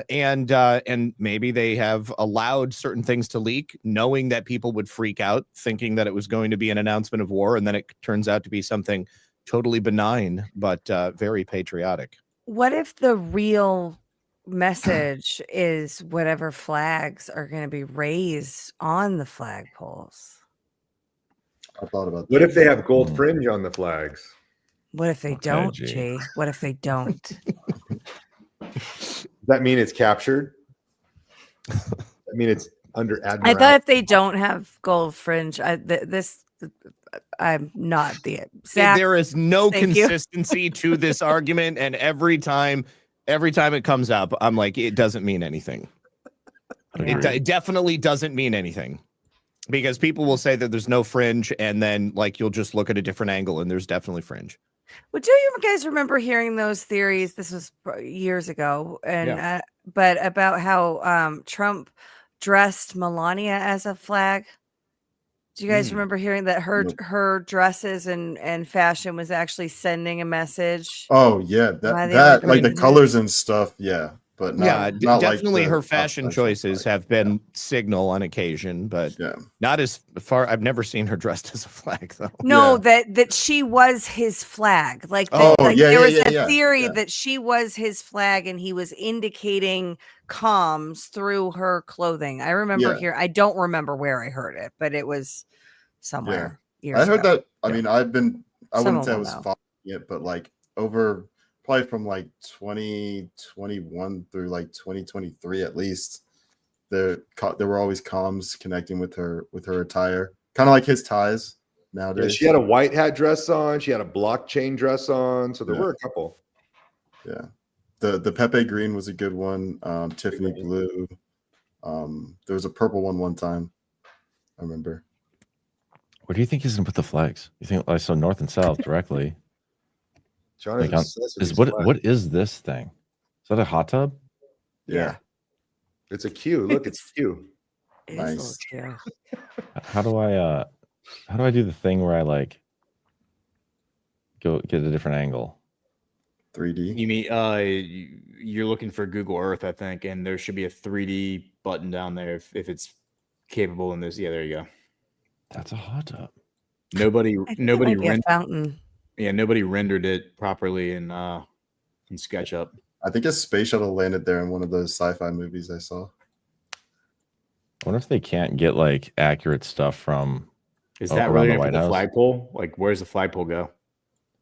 And maybe they have allowed certain things to leak, knowing that people would freak out, thinking that it was going to be an announcement of war. And then it turns out to be something totally benign, but very patriotic. What if the real message is whatever flags are going to be raised on the flagpoles? I thought about that. What if they have gold fringe on the flags? What if they don't, G? What if they don't? Does that mean it's captured? I mean, it's under admiral. I thought if they don't have gold fringe, I'm not the exact. There is no Thank you. consistency to this argument, and every time it comes up, I'm like, it doesn't mean anything. It definitely doesn't mean anything, because people will say that there's no fringe, and then like you'll just look at a different angle, and there's definitely fringe. Well, do you guys remember hearing those theories? This was years ago, and but about how Trump dressed Melania as a flag. Do you guys remember hearing that her dresses and fashion was actually sending a message? Oh yeah, that like the colors and stuff. Yeah, but not definitely like her fashion choices have been signal on occasion, but not as far. I've never seen her dressed as a flag though. No, that she was his flag. Like, there was a theory that she was his flag, and he was indicating comms through her clothing. I remember here. I don't remember where I heard it, but it was somewhere. I heard that. I mean, I wouldn't say I was following it, but like over probably from like 2021 through like 2023 at least, there were always comms connecting with her attire, kind of like his ties nowadays. Yeah, she had a white hat dress on. She had a blockchain dress on. So there were a couple. Yeah, the Pepe green was a good one. Tiffany blue. There was a purple one time. I remember. Where do you think he's gonna put the flags? You think like so north and south directly? Like what is this thing? Is that a hot tub? Yeah. It's a queue. Look, it's Q. Nice. How do I do the thing where I like go get a different angle? 3D. You mean you're looking for Google Earth, I think, and there should be a 3D button down there if it's capable in this. Yeah, there you go. That's a hot tub. Nobody rendered fountain. Yeah, nobody rendered it properly in SketchUp. I think a space shuttle landed there in one of those sci-fi movies I saw. I wonder if they can't get like accurate stuff from. Is that really for the flagpole? Like, where's the flagpole go?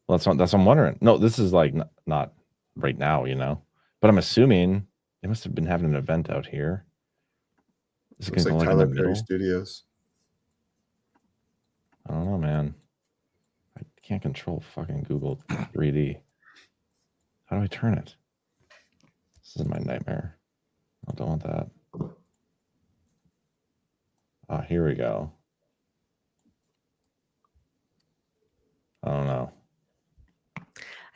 Well, that's what I'm wondering. No, this is like not right now, you know. But I'm assuming they must have been having an event out here. It's like Tyler Perry Studios. I don't know, man. I can't control fucking Google 3D. How do I turn it? This is my nightmare. I don't want that. Ah, here we go. I don't know.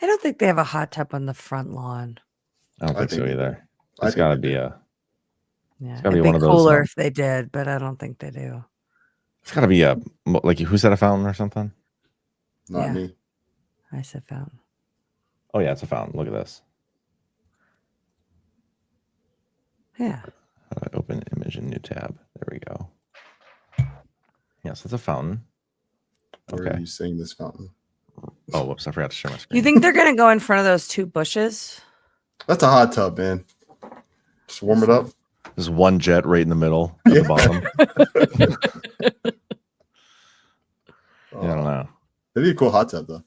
I don't think they have a hot tub on the front lawn. I don't think so either. It's got to be a. Yeah, it's got to be it'd one of those. Cooler if they did, but I don't think they do. It's got to be a like who said a fountain or something? Not me. I said fountain. Oh yeah, it's a fountain. Look at this. Yeah. How do I open image in new tab? There we go. Yes, it's a fountain. Where are you seeing this fountain? Oh, whoops! I forgot to share my screen. You think they're gonna go in front of those two bushes? That's a hot tub, man. Just warm it up. There's one jet right in the middle at the bottom. I don't know. That'd be a cool hot tub, though.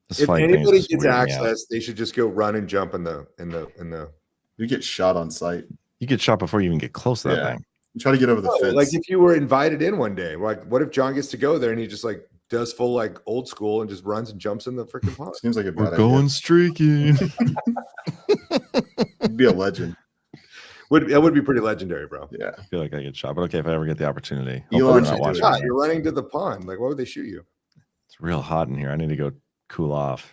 If anybody gets access, they should just go run and jump in the. You get shot on sight. You get shot before you even get close to that thing. You try to get over the fence. Like if you were invited in one day, like what if John gets to go there and he just like does full like old school and just runs and jumps in the freaking pond? Seems like a bad We're going streaking. You'd be a legend. That would be pretty legendary, bro. Yeah, I feel like I get shot, but okay, if I ever get the opportunity, You're running to the pond. Like, why would they shoot you? It's real hot in here. I need to go cool off.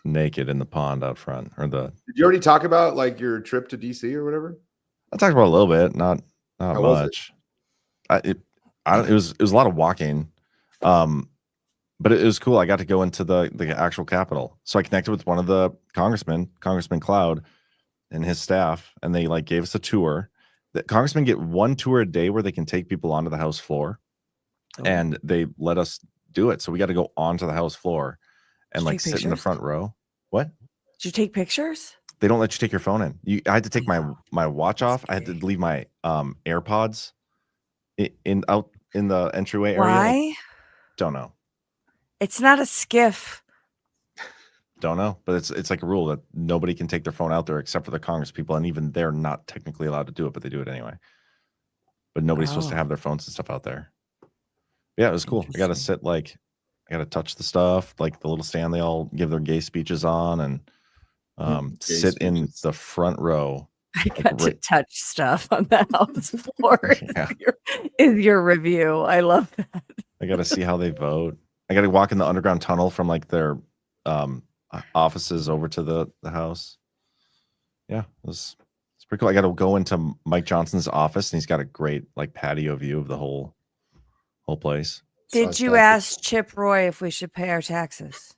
Naked in the pond out front, or the. Did you already talk about like your trip to DC or whatever? I talked about a little bit, not much. It was a lot of walking, but it was cool. I got to go into the actual Capitol, so I connected with one of the Congressman Cloud, and his staff, and they like gave us a tour. That congressmen get one tour a day where they can take people onto the House floor, and they let us do it. So we got to go onto the House floor and like sit in the front row. What? Did you take pictures? They don't let you take your phone in. I had to take my watch off. I had to leave my AirPods out in the entryway area. Why? Don't know. It's not a skiff. Don't know, but it's like a rule that nobody can take their phone out there except for the Congress people, and even they're not technically allowed to do it, but they do it anyway. But nobody's supposed to have their phones and stuff out there. Yeah, it was cool. I got to sit I got to touch the stuff, like the little stand they all give their gay speeches on, and sit in the front row. I got to touch stuff on the House floor. Is your review? I love that. I got to see how they vote. I got to walk in the underground tunnel from like their offices over to the house. Yeah, it's pretty cool. I got to go into Mike Johnson's office, and he's got a great like patio view of the whole place. Did you ask Chip Roy if we should pay our taxes?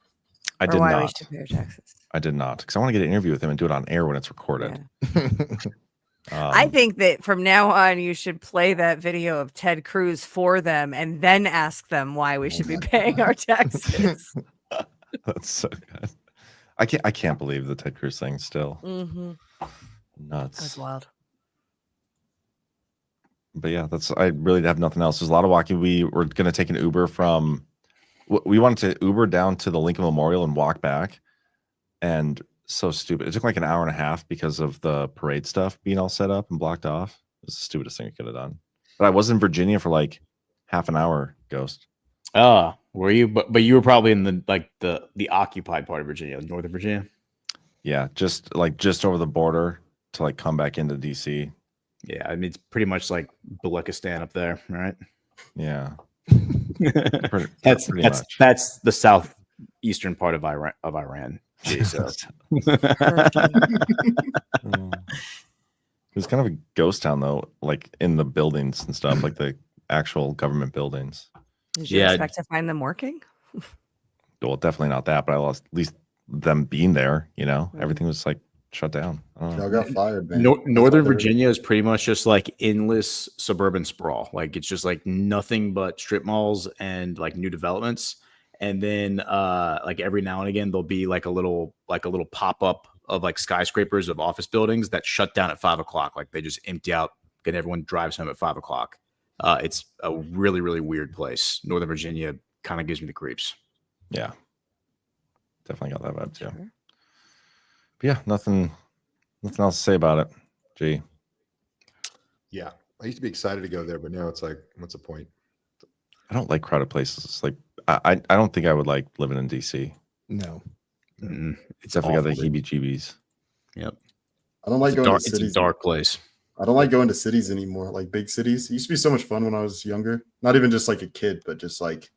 I did why not. We should pay our taxes? I did not, because I want to get an interview with him and do it on air when it's recorded. Yeah. I think that from now on, you should play that video of Ted Cruz for them and then ask them why we should be paying our taxes. That's so good. I can't believe the Ted Cruz thing still. Mm-hmm. Nuts. That's wild. But yeah, I really have nothing else. There's a lot of walking. We were going to take an Uber we wanted to Uber down to the Lincoln Memorial and walk back. And so stupid. It took like an hour and a half because of the parade stuff being all set up and blocked off. It was the stupidest thing I could have done. But I was in Virginia for like half an hour, Ghost. Were you? But you were probably in the occupied part of Virginia, Northern Virginia. Yeah, just over the border to like come back into DC. Yeah, I mean it's pretty much like Baluchistan up there, right? Yeah. That's the southeastern part of Iran. So. It was kind of a ghost town though, like in the buildings and stuff, like the actual government buildings. Did you expect to find them working? Well, definitely not that, but I lost at least them being there. Everything was like shut down. Y'all got fired, man. Northern Virginia is pretty much just like endless suburban sprawl. Like it's just like nothing but strip malls and like new developments. And then like every now and again there'll be like a little pop-up of like skyscrapers of office buildings that shut down at 5 o'clock. Like they just empty out and everyone drives home at 5 o'clock. It's a really, really weird place. Northern Virginia kind of gives me the creeps. Yeah. Definitely got that vibe too. Sure. But yeah, nothing else to say about it. Gee. Yeah. I used to be excited to go there, but now it's like, what's the point? I don't like crowded places. It's like I don't think I would like living in DC. No. It's definitely got the heebie-jeebies. Yep. I don't like going to cities. It's a dark place. I don't like going to cities anymore, like big cities. It used to be so much fun when I was younger. Not even just like a kid, but just like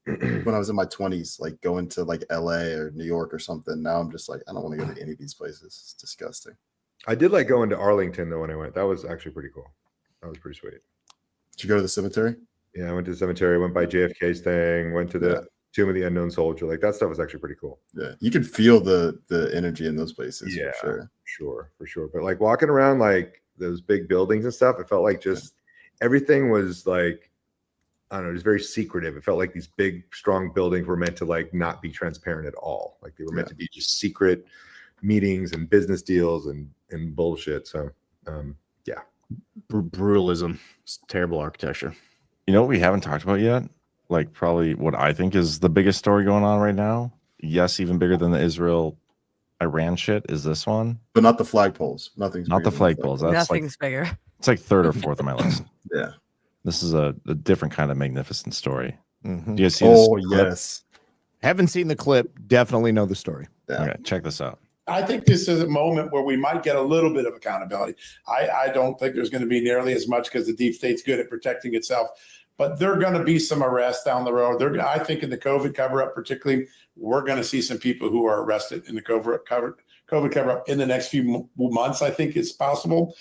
when I was in my 20s, like going to like LA or New York or something. Now I'm just like, I don't want to go to any of these places. It's disgusting. I did like going to Arlington though when I went. That was actually pretty cool. That was pretty sweet. Did you go to the cemetery? Yeah, I went to the cemetery, went by JFK's thing, went to the Tomb of the Unknown Soldier. Like that stuff was actually pretty cool. Yeah, you could feel the energy in those places. Yeah, for sure. But like walking around like those big buildings and stuff, it felt like just everything was like, I don't know, just very secretive. It felt like these big, strong buildings were meant to like not be transparent at all. Like they were meant to be just secret meetings and business deals and bullshit. So yeah. Brutalism. It's terrible architecture. You know what we haven't talked about yet? Like probably what I think is the biggest story going on right now. Yes, even bigger than the Israel-Iran shit is this one. But not the flagpoles. Nothing's not the flagpoles. That's nothing's bigger. It's like third or fourth on my list. Yeah. This is a different kind of magnificent story. Mm-hmm. Do you guys see this? Oh, yes. Haven't seen the clip. Definitely know the story. Yeah. Okay, check this out. I think this is a moment where we might get a little bit of accountability. I don't think there's going to be nearly as much because the deep state's good at protecting itself, but there are going to be some arrests down the road. I think in the COVID cover-up particularly, we're going to see some people who are arrested in the COVID cover-up in the next few months. I think it's possible.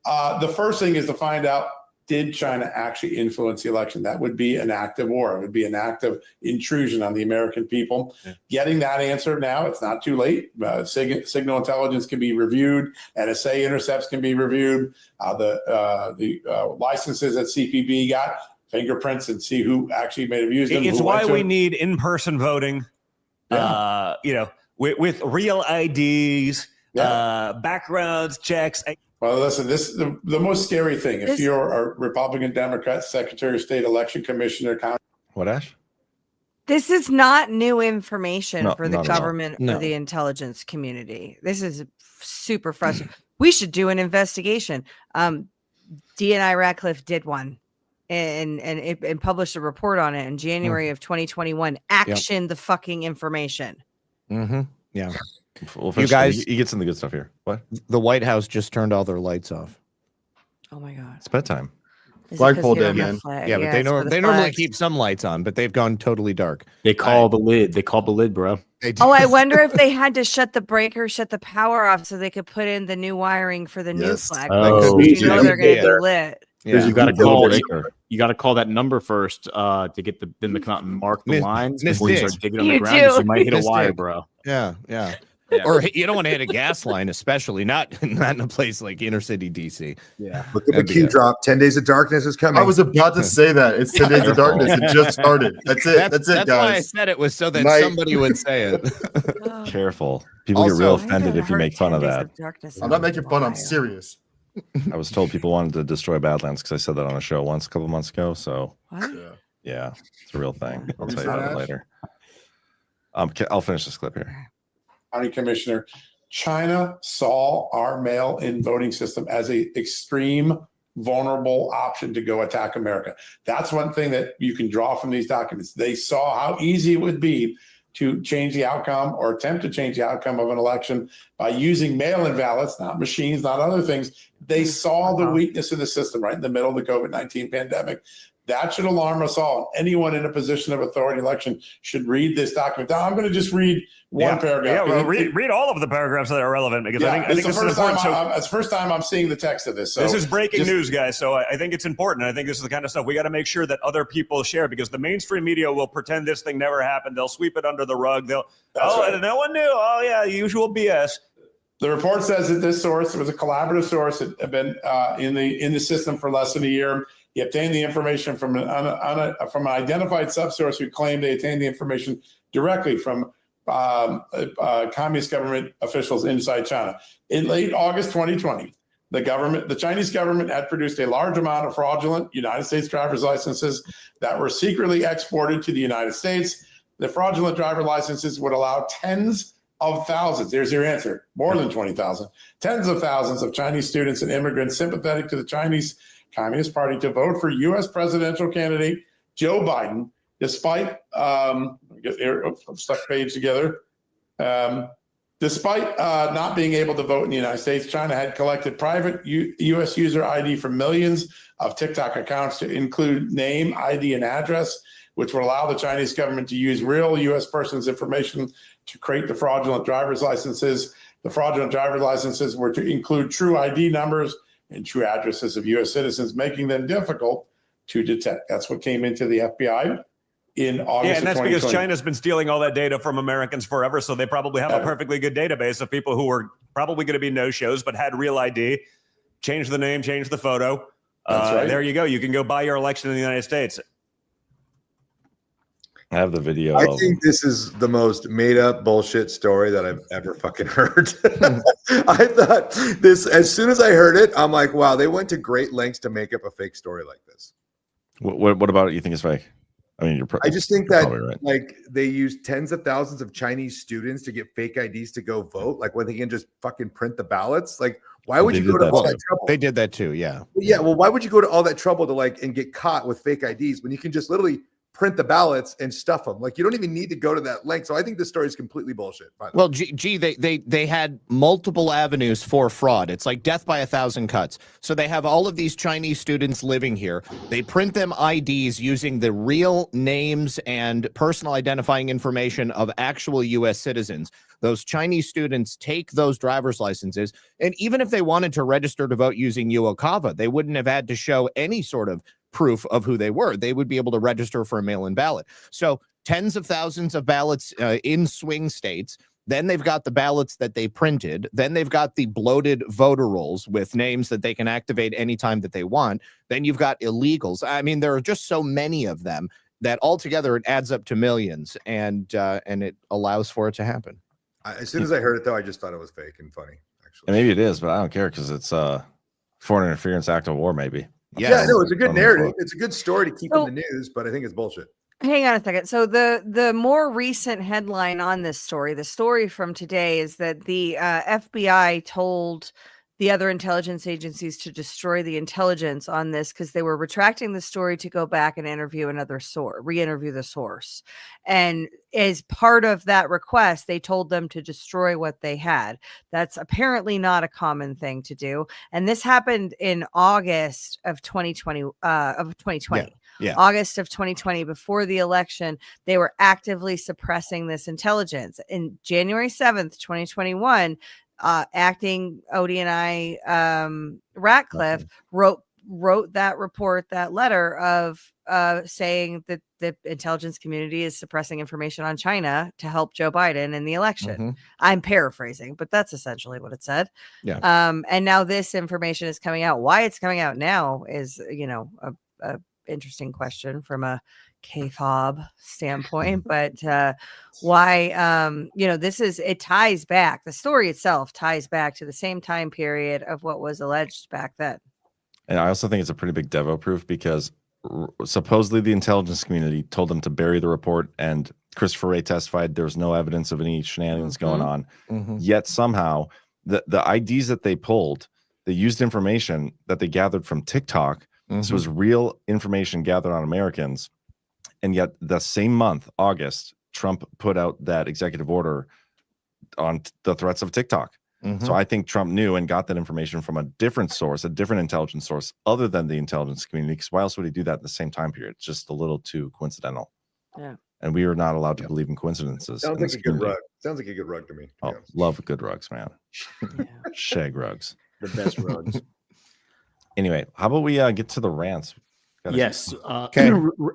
The first thing is to find out, did China actually influence the election? That would be an act of war. It would be an act of intrusion on the American people. Yeah. Getting that answer now, it's not too late. Signal intelligence can be reviewed. NSA intercepts can be reviewed. The licenses that CPB got, fingerprints, and see who actually may have used them. It's why we need in-person voting. Yeah. With real IDs, backgrounds checks. Well, listen, this is the most scary thing. If you're a Republican, Democrat, Secretary of State, Election Commissioner, what, Ash? This is not new information for the government or the intelligence community. This is super frustrating. We should do an investigation. D&I Radcliffe did one and published a report on it in January of 2021. Action the fucking information. Mm-hmm. Yeah. Well, you guys, he gets in the good stuff here. What? The White House just turned all their lights off. Oh my God. It's bedtime. Flagpole day, man. Yeah, but they normally keep some lights on, but they've gone totally dark. They call the lid. They call the lid, bro. Oh, I wonder if they had to shut the breaker, shut the power off so they could put in the new wiring for the new flag. Oh, You know they're going to be lit. Yeah. You got to call. You got to call that number first to get the mark the lines before you start digging on the ground. 'Cause you might hit a wire, bro. Yeah. Or you don't want to hit a gas line, especially not in a place like inner city DC. Yeah. Look at the key drop. 10 Days of Darkness is coming. I was about to say that. It's 10 Days of Darkness. It just started. That's it. That's it, guys. That's why I said it was so that somebody would say it. Careful. People get real offended if you make fun of that. I'm not making fun. I'm serious. I was told people wanted to destroy Badlands because I said that on a show once a couple months ago. So yeah, it's a real thing. I'll tell you about it later. I'll finish this clip here. County Commissioner, China saw our mail-in voting system as a extreme, vulnerable option to go attack America. That's one thing that you can draw from these documents. They saw how easy it would be to change the outcome or attempt to change the outcome of an election by using mail-in ballots, not machines, not other things. They saw the weakness of the system right in the middle of the COVID-19 pandemic. That should alarm us all. Anyone in a position of authority election should read this document. Now, I'm going to just read one paragraph. Yeah, well, read all of the paragraphs that are relevant because I think this is important. It's the first time I'm seeing the text of this. So this is breaking news, guys. So I think it's important. I think this is the kind of stuff we got to make sure that other people share because the mainstream media will pretend this thing never happened. They'll sweep it under the rug. No one knew. Oh, yeah, usual BS. The report says that this source was a collaborative source. It had been in the system for less than a year. He obtained the information from an identified subsource who claimed they obtained the information directly from communist government officials inside China. In late August 2020, the Chinese government had produced a large amount of fraudulent United States driver's licenses that were secretly exported to the United States. The fraudulent driver licenses would allow tens of thousands, there's your answer, more than 20,000, tens of thousands of Chinese students and immigrants sympathetic to the Chinese Communist Party to vote for U.S. presidential candidate Joe Biden, despite stuck page together. Despite not being able to vote in the United States, China had collected private U.S. user ID from millions of TikTok accounts to include name, ID, and address, which would allow the Chinese government to use real U.S. persons' information to create the fraudulent driver's licenses. The fraudulent driver's licenses were to include true ID numbers and true addresses of U.S. citizens, making them difficult to detect. That's what came into the FBI in August. Yeah, and that's because China's been stealing all that data from Americans forever, so they probably have a perfectly good database of people who were probably going to be no-shows but had real ID. Change the name, change the photo. That's right. There you go. You can go buy your election in the United States. I have the video. I think this is the most made up bullshit story that I've ever fucking heard. I thought this, as soon as I heard it, I'm like, wow, they went to great lengths to make up a fake story like this. What about it you think is fake? I mean, I just think that right. Like they use tens of thousands of Chinese students to get fake IDs to go vote. Like when they can just fucking print the ballots. Like why would you go to all that trouble? They did that too. Yeah. Yeah. Well, why would you go to all that trouble to and get caught with fake IDs when you can just literally print the ballots and stuff them? Like you don't even need to go to that length. So I think this story is completely bullshit. Well, they had multiple avenues for fraud. It's like death by 1,000 cuts. So they have all of these Chinese students living here. They print them IDs using the real names and personal identifying information of actual U.S. citizens. Those Chinese students take those driver's licenses, and even if they wanted to register to vote using UOCAVA, they wouldn't have had to show any sort of proof of who they were. They would be able to register for a mail-in ballot. So tens of thousands of ballots in swing states. Then they've got the ballots that they printed. Then they've got the bloated voter rolls with names that they can activate anytime that they want. Then you've got illegals. I mean, there are just so many of them that altogether it adds up to millions, and it allows for it to happen. As soon as I heard it, though, I just thought it was fake and funny. Actually, and maybe it is, but I don't care because it's foreign interference, act of war, maybe. Yeah, no, it's a good narrative. It's a good story to keep in the news, but I think it's bullshit. Hang on a second. So the more recent headline on this story, the story from today is that the FBI told the other intelligence agencies to destroy the intelligence on this because they were retracting the story to go back and interview another source, re-interview the source. And as part of that request, they told them to destroy what they had. That's apparently not a common thing to do. And this happened in August of 2020. Yeah. August of 2020, before the election, they were actively suppressing this intelligence. In January 7th, 2021, acting ODNI Ratcliffe wrote that report, that letter of saying that the intelligence community is suppressing information on China to help Joe Biden in the election. I'm paraphrasing, but that's essentially what it said. Yeah. And now this information is coming out. Why it's coming out now is, a interesting question from a KFOB standpoint, but why it ties back, the story itself ties back to the same time period of what was alleged back then. And I also think it's a pretty big Devo proof because supposedly the intelligence community told them to bury the report, and Christopher Wray testified there was no evidence of any shenanigans going on. Yet somehow the IDs that they pulled, they used information that they gathered from TikTok. This was real information gathered on Americans. And yet the same month, August, Trump put out that executive order on the threats of TikTok. So I think Trump knew and got that information from a different source, a different intelligence source other than the intelligence community. Because why else would he do that at the same time period? It's just a little too coincidental. Yeah. And we are not allowed to believe in coincidences. Sounds like a good rug. Sounds like a good rug to me. Oh, love good rugs, man. Shag rugs. The best rugs. Anyway, how about we get to the rants? Yes.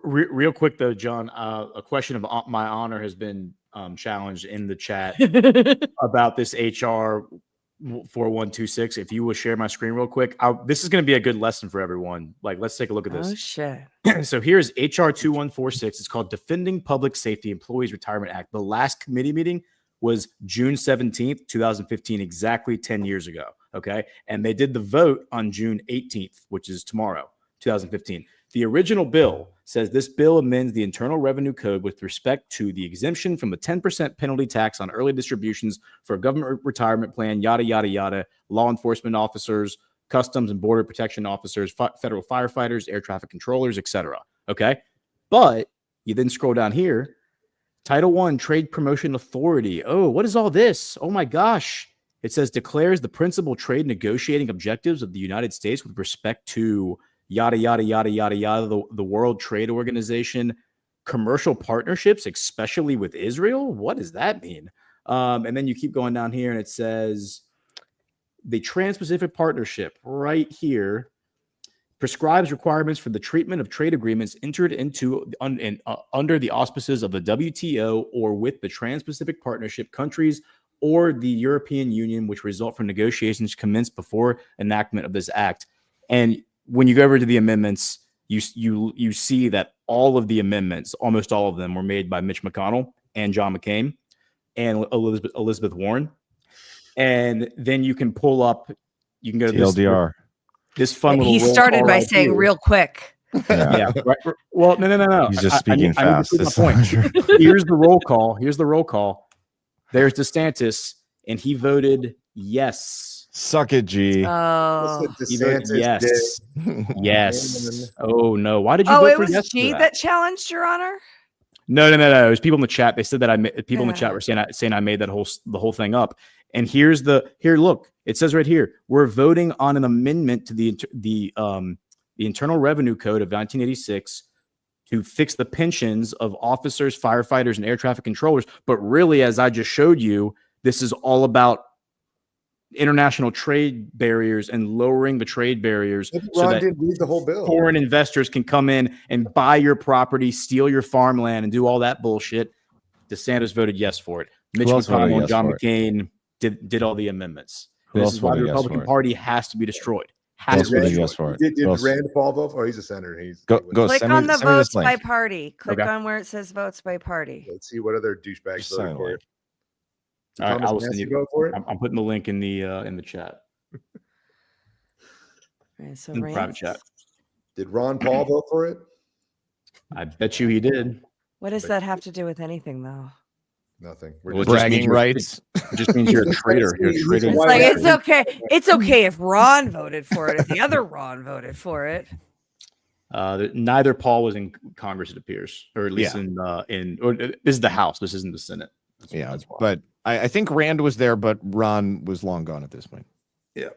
Real quick though, John, a question of my honor has been challenged in the chat about this HR 4126. If you will share my screen real quick, this is going to be a good lesson for everyone. Like, let's take a look at this. Oh shit. So here's HR 2146. It's called Defending Public Safety Employees Retirement Act. The last committee meeting was June 17th, 2015, exactly 10 years ago. Okay. And they did the vote on June 18th, which is tomorrow, 2015. The original bill says this bill amends the Internal Revenue Code with respect to the exemption from the 10% penalty tax on early distributions for a government retirement plan, yada, yada, yada, law enforcement officers, customs and border protection officers, federal firefighters, air traffic controllers, etc. Okay. But you then scroll down here, Title I, Trade Promotion Authority. Oh, what is all this? Oh my gosh. It says declares the principal trade negotiating objectives of the United States with respect to yada, yada, yada, yada, yada, the World Trade Organization, commercial partnerships, especially with Israel. What does that mean? And then you keep going down here and it says the Trans-Pacific Partnership right here prescribes requirements for the treatment of trade agreements entered into under the auspices of the WTO or with the Trans-Pacific Partnership countries or the European Union, which result from negotiations commenced before enactment of this act. And when you go over to the amendments, you see that all of the amendments, almost all of them, were made by Mitch McConnell and John McCain and Elizabeth Warren. And then you can pull up, you can go to TLDR. This fun little He roll started call by right saying here. real quick. Yeah. Right. Well, no. He's just speaking fast. I need to prove my point. Here's the roll call. There's DeSantis, and he voted yes. Suck it, G. Oh, He voted yes. Yes. Oh no. Why did you vote it for was yes G for that challenged Your Honor. No. It was people in the chat. They said that people in the chat were saying I made the whole thing up. And look, it says right here, we're voting on an amendment to the Internal Revenue Code of 1986 to fix the pensions of officers, firefighters, and air traffic controllers. But really, as I just showed you, this is all about international trade barriers and lowering the trade barriers so that didn't read the whole bill. Foreign investors can come in and buy your property, steal your farmland, and do all that bullshit. DeSantis voted yes for it. Mitch McConnell and John McCain did all the amendments. This is why the Republican Party has to be destroyed. Did Rand Paul vote for? He's a senator. Go Click on the votes by party. Click on where it says votes by party. Let's see what other douchebags voted for it. All right, I'll send you. Vote for it? I'm putting the link in the chat. Right, so in the private chat. Did Ron Paul vote for it? I bet you he did. What does that have to do with anything, though? Nothing. Well, bragging rights. It just means you're a traitor. You're a traitor. It's like it's okay. It's okay if Ron voted for it. If the other Ron voted for it. Neither Paul was in Congress, it appears, or at least or this is the House. This isn't the Senate. That's but I think Rand was there, but Ron was long gone at this point. Yeah,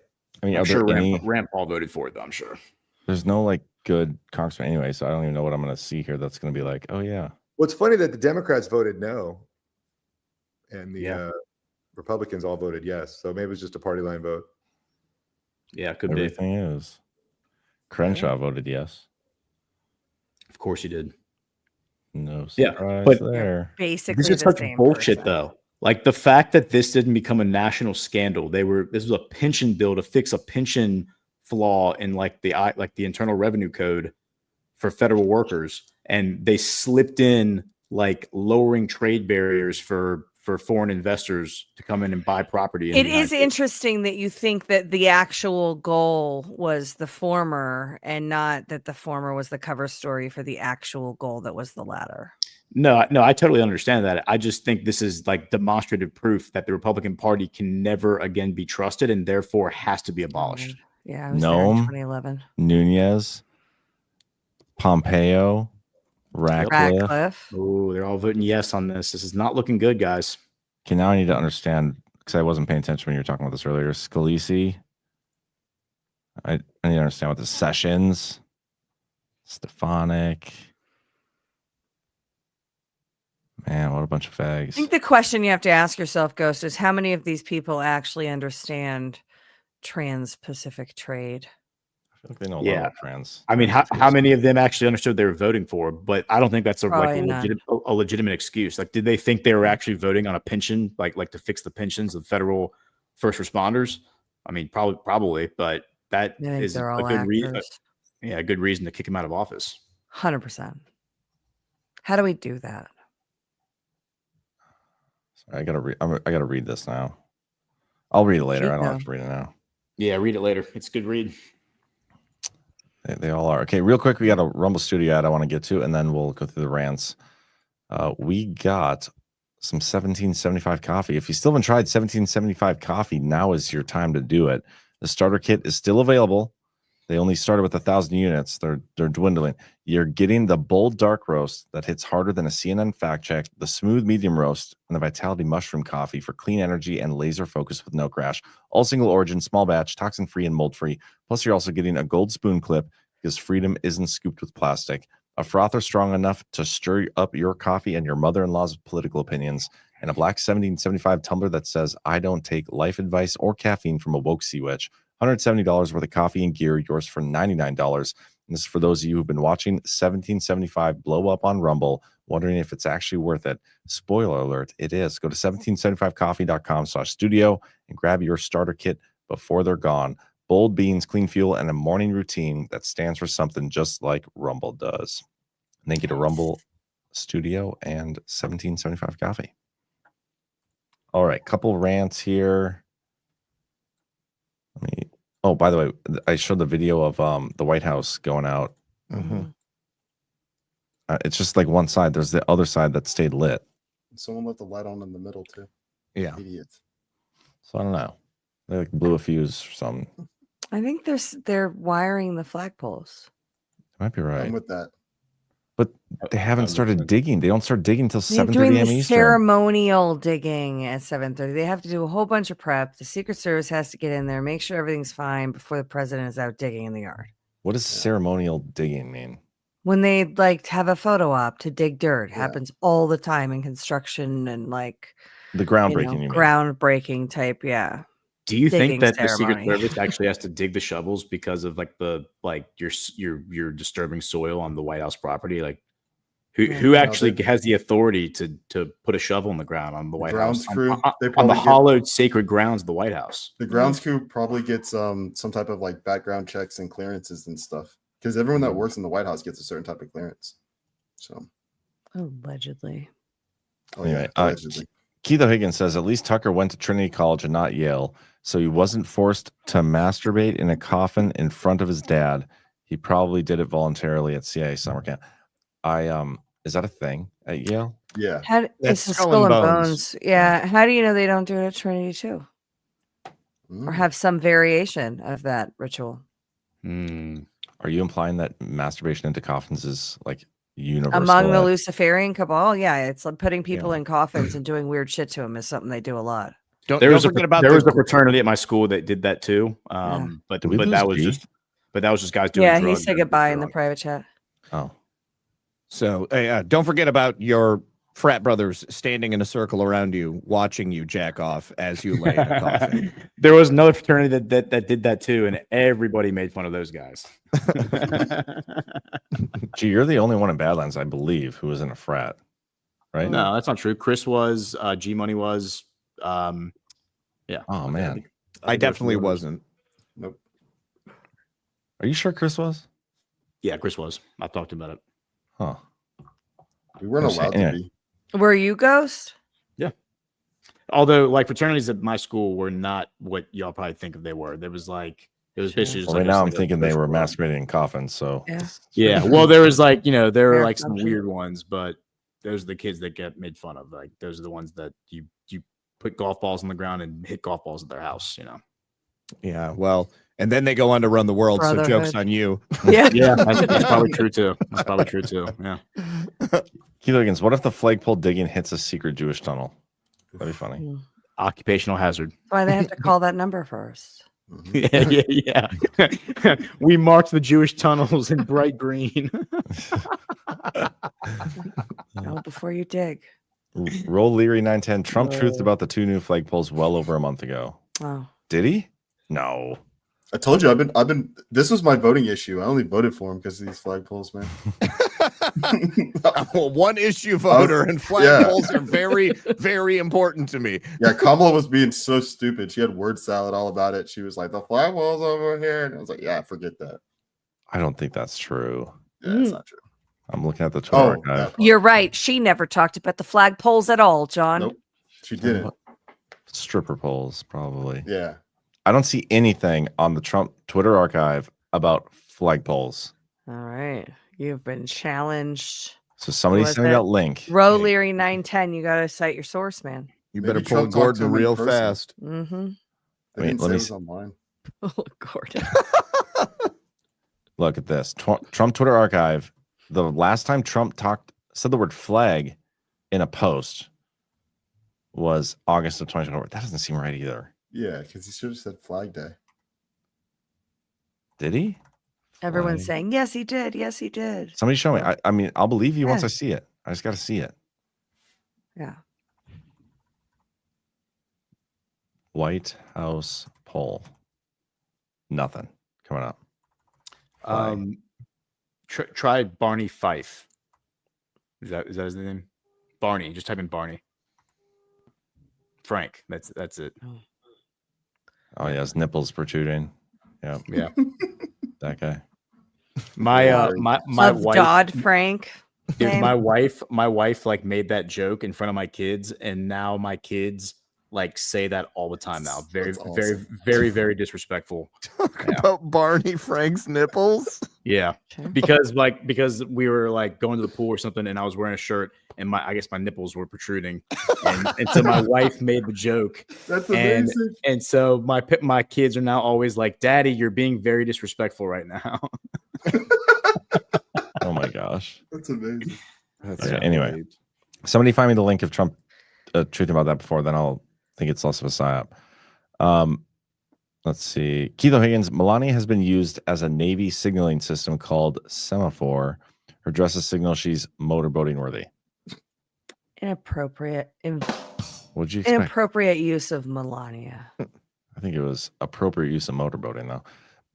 I mean, I'm sure Rand Paul voted for it, though. I'm sure. There's no like good congressman anyway, so I don't even know what I'm going to see here. That's going to be like, oh yeah. What's funny that the Democrats voted no, and the Republicans all voted yes. So maybe it was just a party line vote. Yeah, it could Everything is. Crenshaw voted yes. Of course he did. No surprise there. Basically, this is such bullshit, though. Like the fact that this didn't become a national scandal. This was a pension bill to fix a pension flaw in like the Internal Revenue Code for federal workers, and they slipped in like lowering trade barriers for foreign investors to come in and buy property. It is interesting that you think that the actual goal was the former and not that the former was the cover story for the actual goal that was the latter. No, I totally understand that. I just think this is like demonstrative proof that the Republican Party can never again be trusted and therefore has to be abolished. Yeah, I was there in 2011. Nunez, Pompeo, Ratcliffe. Oh, they're all voting yes on this. This is not looking good, guys. Okay, now I need to understand because I wasn't paying attention when you were talking about this earlier. Scalise. I need to understand what the Sessions, Stefanik. Man, what a bunch of fags. I think the question you have to ask yourself, Ghost, is how many of these people actually understand trans-Pacific trade? I feel like they know a lot about trans. I mean, how many of them actually understood they were voting for? But I don't think that's a legitimate excuse. Like, did they think they were actually voting on a pension, like to fix the pensions of federal first responders? I mean, probably, but that is a good reason. Yeah, a good reason to kick him out of office. 100%. How do we do that? I gotta read this now. I'll read it later. I don't have to read it now. Yeah, read it later. It's a good read. They all are. Okay, real quick, we got a Rumble Studio ad I want to get to, and then we'll go through the rants. We got some 1775 coffee. If you still haven't tried 1775 coffee, now is your time to do it. The starter kit is still available. They only started with 1,000 units. They're dwindling. You're getting the bold dark roast that hits harder than a CNN fact check, the smooth medium roast, and the Vitality mushroom coffee for clean energy and laser focus with no crash. All single origin, small batch, toxin free and mold free. Plus, you're also getting a gold spoon clip because freedom isn't scooped with plastic. A frother strong enough to stir up your coffee and your mother-in-law's political opinions, and a black 1775 tumbler that says, "I don't take life advice or caffeine from a woke sea witch." $170 worth of coffee and gear, yours for $99. And this is for those of you who've been watching 1775 blow up on Rumble, wondering if it's actually worth it. Spoiler alert, it is. Go to 1775coffee.com/studio and grab your starter kit before they're gone. Bold beans, clean fuel, and a morning routine that stands for something just like Rumble does. And thank you to Rumble Studio and 1775 Coffee. All right, couple rants here. Oh, by the way, I showed the video of the White House going out. Mm-hmm. It's just like one side. There's the other side that stayed lit. Someone left the light on in the middle too. Yeah. Idiots. So I don't know. They like blew a fuse or something. I think they're wiring the flagpoles. Might be right. I'm with that. But they haven't started digging. They don't start digging until 7:30 doing a.m. the Eastern. ceremonial digging at 7:30. They have to do a whole bunch of prep. The Secret Service has to get in there, make sure everything's fine before the president is out digging in the yard. What does ceremonial digging mean? When they like have a photo op to dig dirt, happens all the time in construction and like the groundbreaking. You mean? Groundbreaking type, yeah. Do you think that ceremony. the Secret Service actually has to dig the shovels because of like you're disturbing soil on the White House property? Like who actually has the authority to put a shovel in the ground on the White House crew, on the hallowed sacred grounds of the White House? The grounds crew probably gets some type of like background checks and clearances and stuff because everyone that works in the White House gets a certain type of clearance. So allegedly. Anyway, Keith Higgins says at least Tucker went to Trinity College and not Yale, so he wasn't forced to masturbate in a coffin in front of his dad. He probably did it voluntarily at CIA summer camp. Is that a thing at Yale? Yeah. It's a skull and bones. Yeah. How do you know they don't do it at Trinity too? Or have some variation of that ritual? Are you implying that masturbation into coffins is like universal? Among the Luciferian cabal? Yeah, it's like putting people in coffins and doing weird shit to them is something they do a lot. There was a fraternity at my school that did that too. But that was just guys doing drugs. Yeah, he said goodbye in the private chat. Oh. So don't forget about your frat brothers standing in a circle around you, watching you jack off as you lay in a coffin. There was another fraternity that did that too, and everybody made fun of those guys. Gee, you're the only one in Badlands, I believe, who was in a frat, right? No, that's not true. Chris was, G Money was, yeah. Oh man, I definitely wasn't. Nope. Are you sure Chris was? Yeah, Chris was. I've talked about it. Huh. We weren't allowed to be. Were you Ghost? Yeah. Although, like, fraternities at my school were not what y'all probably think of they were. There was like, it was basically just Well, like right now I'm thinking they were masturbating in coffins. So yeah. Well, there was like, there were like some weird ones, but those are the kids that get made fun of. Like, those are the ones that you put golf balls on the ground and hit golf balls at their house. Yeah. Well, and then they go on to run the world. So joke's on you. Yeah. Yeah. That's probably true too. That's probably true too. Yeah. Keith Higgins, what if the flagpole digging hits a secret Jewish tunnel? That'd be funny. Occupational hazard. That's why they have to call that number first. Yeah. We marked the Jewish tunnels in bright green. Before you dig. Roll Leary 910. Trump truthed about the 2 new flagpoles well over a month ago. Oh. Did he? No. I told you I've been this was my voting issue. I only voted for him because of these flagpoles, man. Well, one issue voter and flagpoles are very, very important to me. Yeah, Kamala was being so stupid. She had word salad all about it. She was like, the flagpole's over here. And I was like, yeah, forget that. I don't think that's true. Yeah, it's not true. I'm looking at the Twitter archive. You're right. She never talked about the flagpoles at all, John. Nope. She didn't. Stripper poles, probably. Yeah. I don't see anything on the Trump Twitter archive about flagpoles. All right. You've been challenged. So somebody send me that link. Row Leary 910. You got to cite your source, man. You better pull Gordon real fast. Mm-hmm. Wait, let me see. Online. Oh, Gordon. Look at this. Trump Twitter archive. The last time Trump said the word flag in a post was August of 2024. That doesn't seem right either. Yeah, because he should have said Flag Day. Did he? Everyone's saying, yes, he did. Yes, he did. Somebody show me. I mean, I'll believe you once I see it. I just got to see it. Yeah. White House poll. Nothing coming up. Try Barney Fife. Is that his name? Barney. Just type in Barney. Frank. That's it. Oh yeah, his nipples protruding. Yeah. Yeah. That guy. My wife Dodd-Frank. Dude, my wife like made that joke in front of my kids, and now my kids like say that all the time now. Very, awesome. very, very, very disrespectful. About Barney Frank's nipples. Yeah, because we were like going to the pool or something, and I was wearing a shirt, and I guess my nipples were protruding, and so my wife made the joke. That's amazing. And so my kids are now always like, "Daddy, you're being very disrespectful right now." Oh my gosh, that's amazing. Okay, anyway, somebody find me the link of Trump truthing about that before, then I'll think it's less of a psyop. Let's see. Keith Higgins, Melania has been used as a Navy signaling system called Semaphore. Her dresses signal she's motorboating worthy. Inappropriate. What'd you expect? Inappropriate use of Melania. I think it was appropriate use of motorboating, though.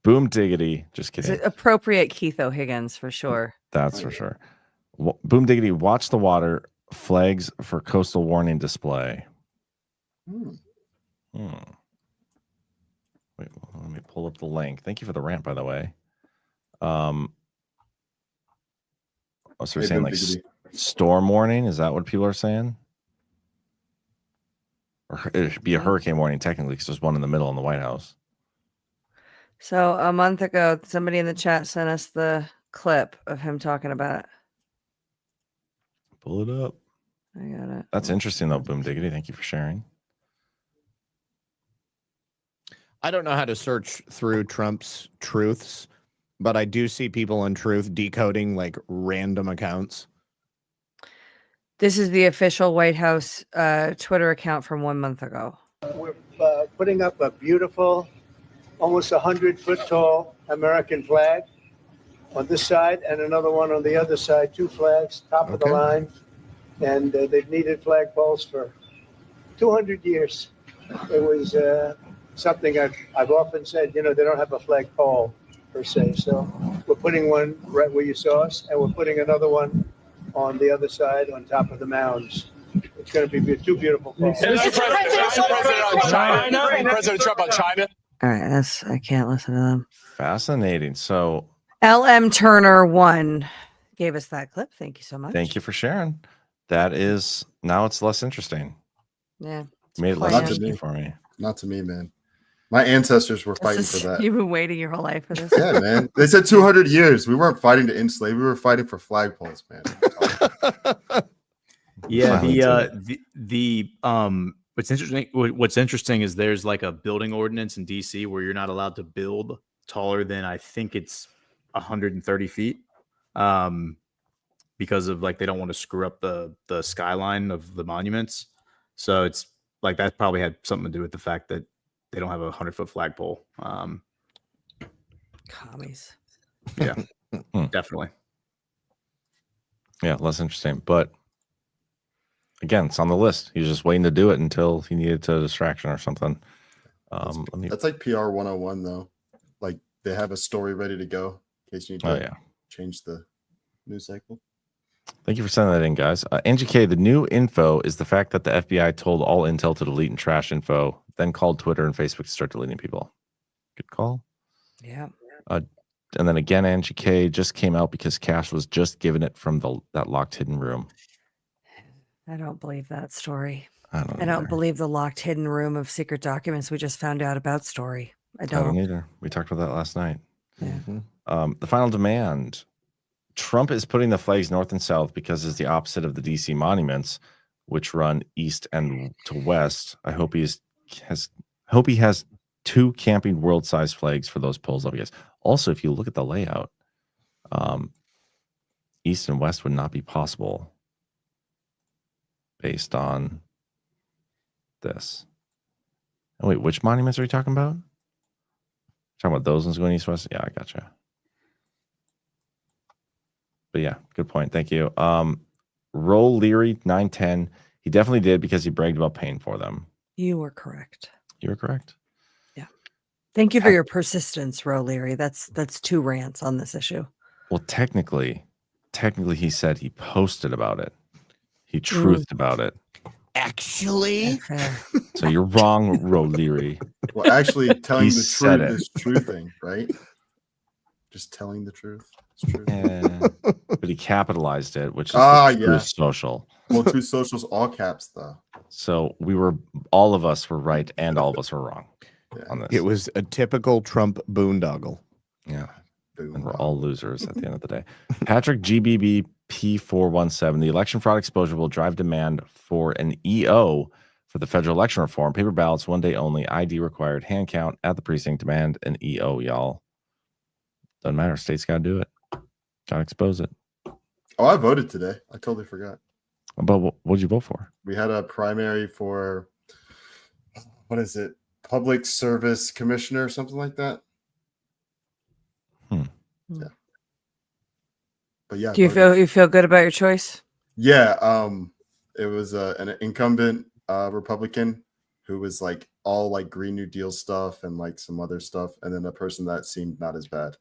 Boom diggity. Just kidding. It's appropriate Keith O'Higgins for sure. That's for sure. Boom diggity. Watch the water. Flags for coastal warning display. Wait, let me pull up the link. Thank you for the rant, by the way. So we're saying like storm warning. Is that what people are saying? Or it should be a hurricane warning technically, because there's one in the middle in the White House. So a month ago, somebody in the chat sent us the clip of him talking about it. Pull it up. I got it. That's interesting, though, Boom Diggity. Thank you for sharing. I don't know how to search through Trump's truths, but I do see people on Truth decoding like random accounts. This is the official White House Twitter account from 1 month ago. We're putting up a beautiful, almost 100-foot tall American flag on this side and another one on the other side, 2 flags, top of the line. And they've needed flagpoles for 200 years. It was something I've often said, they don't have a flagpole per se. So we're putting one right where you saw us, and we're putting another one on the other side on top of the mounds. It's going to be 2 beautiful poles. President Trump on China. All right, I can't listen to them. Fascinating. So LM Turner 1 gave us that clip. Thank you so much. thank you for sharing. That is, now it's less interesting. Yeah. Made it less interesting for me. Not to me, man. My ancestors were fighting for that. You've been waiting your whole life for this. Yeah, man. They said 200 years. We weren't fighting to end slavery. We were fighting for flagpoles, man. Yeah, what's interesting is there's like a building ordinance in DC where you're not allowed to build taller than, I think it's 130 feet. Because of like they don't want to screw up the skyline of the monuments. So it's like that probably had something to do with the fact that they don't have a 100-foot flagpole. Commies. Yeah, definitely. Yeah, less interesting. But again, it's on the list. He was just waiting to do it until he needed a distraction or something. That's like PR 101, though. Like they have a story ready to go in case you need to change the news cycle. Thank you for sending that in, guys. Angie K, the new info is the fact that the FBI told all intel to delete and trash info, then called Twitter and Facebook to start deleting people. Good call. Yeah. And then again, Angie K just came out because Cash was just given it from that locked hidden room. I don't believe that story. I don't believe the locked hidden room of secret documents we just found out about story. I don't either. We talked about that last night. Yeah. The final demand. Trump is putting the flags north and south because it's the opposite of the DC monuments, which run east and to west. I hope he has 2 camping world-sized flags for those poles. Guys. Also, if you look at the layout, east and west would not be possible based on this. Oh, wait, which monuments are you talking about? Talking about those ones going east-west? Yeah, I gotcha. But yeah, good point. Thank you. Roll Leary 910. He definitely did because he bragged about paying for them. You were correct. You were correct. Yeah. Thank you for your persistence, Ro Leary. That's 2 rants on this issue. Well, technically, he said he posted about it. He truthed about it. Actually, so you're wrong, Ro Leary. Well, actually, telling the truth is truthing, right? Just telling the truth. It's true. But he capitalized it, which is Truth Social. Well, Truth Social's all caps, though. So all of us were right, and all of us were wrong on this. It was a typical Trump boondoggle. Yeah. And we're all losers at the end of the day. Patrick GBB P417. The election fraud exposure will drive demand for an EO for the federal election reform. Paper ballots, 1 day only, ID required, hand count at the precinct, demand an EO, y'all. Doesn't matter. State's got to do it. Got to expose it. Oh, I voted today. I totally forgot. But what did you vote for? We had a primary for, what is it? Public Service Commissioner or something like that. Yeah. But yeah. Do you feel good about your choice? Yeah. It was an incumbent Republican who was like all like Green New Deal stuff and like some other stuff, and then a person that seeed not as bad.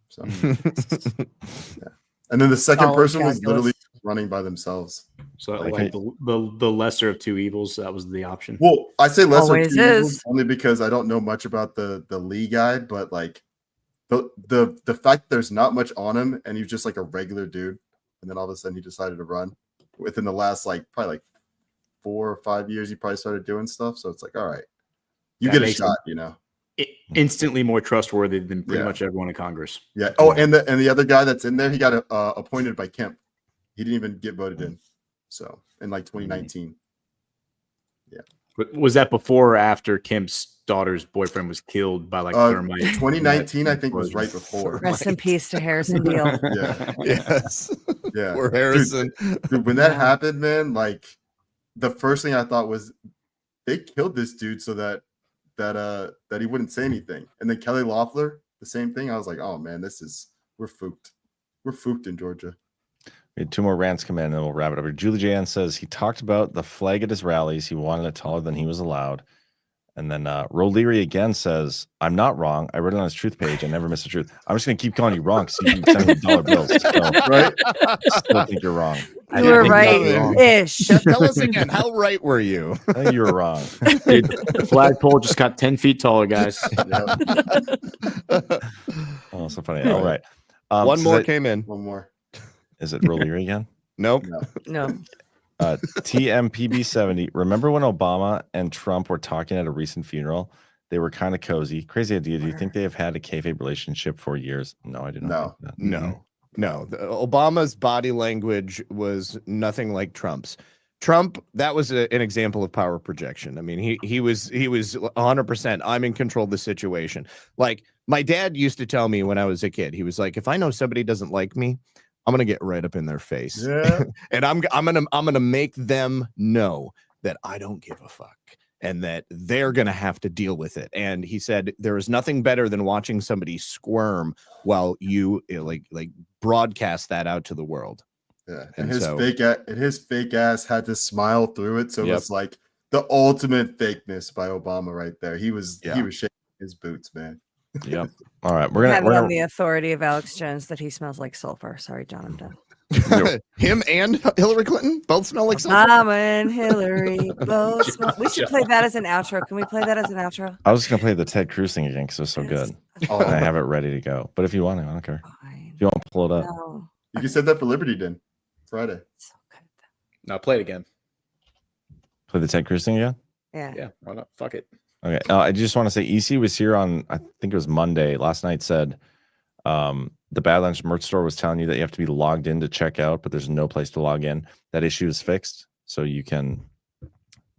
So yeah. And then the second person was literally running by themselves. So like the lesser of 2 evils, that was the option. Well, I say lesser of 2 evils is. only because I don't know much about the Lee guy, but like the fact that there's not much on him and he's just like a regular dude, and then all of a sudden he decided to run within the last probably 4 or 5 years, he probably started doing stuff. So it's like, all right, you get a shot, Instantly more trustworthy than pretty much everyone in Congress. Yeah. Oh, and the other guy that's in there, he got appointed by Kemp. He didn't even get voted in. So in like 2019. Yeah. But was that before or after Kim's daughter's boyfriend was killed by like thermite? 2019, I think, was right before. Rest in peace to Harrison Beale. Yeah. Yes. Yeah. Poor Harrison. Dude, when that happened, man, like the first thing I thought was they killed this dude so that he wouldn't say anything. And then Kelly Loeffler, the same thing. I was like, oh man, we're fooked. We're fooked in Georgia. We had 2 more rants come in and we'll wrap it up here. Julie Jan says he talked about the flag at his rallies. He wanted it taller than he was allowed. And then Roleary again says, I'm not wrong. I read it on his truth page. I never miss the truth. I'm just going to keep calling you wrong because you keep sending me dollar bills. So, right? I still think you're wrong. You were right-ish. Tell us again, how right were you? I think you were wrong. Dude, the flagpole just got 10 feet taller, guys. Oh, so funny. All right. One more came in. One more. Is it Roleary again? Nope. No. TMPB70. Remember when Obama and Trump were talking at a recent funeral? They were kind of cozy. Crazy idea. Do you think they have had a kayfabe relationship for years? No, I do not. No. Obama's body language was nothing like Trump's. Trump, that was an example of power projection. I mean, he was 100%. I'm in control of the situation. Like my dad used to tell me when I was a kid, he was like, if I know somebody doesn't like me, I'm gonna get right up in their face, and I'm gonna make them know that I don't give a fuck and that they're gonna have to deal with it. And he said there is nothing better than watching somebody squirm while you like broadcast that out to the world. Yeah, and his fake ass had to smile through it, so it's like the ultimate fakeness by Obama right there. He was shaking his boots, man. Yep. All right, we're gonna on the authority of Alex Jones that he smells like sulfur. Sorry, John, I'm done. Him and Hillary Clinton both smell like sulfur. Obama and Hillary both smell. We should play that as an outro. Can we play that as an outro? I was just gonna play the Ted Cruz thing again because it was so good. And I have it ready to go. But if you want to, I don't care. Fine. If you want to pull it up, you can set that for Liberty Day Friday. No, play it again. Play the Ted Cruz thing again. Yeah. Why not? Fuck it. Okay. I just want to say EC was here on, I think it was Monday last night, said the Badlands merch store was telling you that you have to be logged in to check out, but there's no place to log in. That issue is fixed. So you can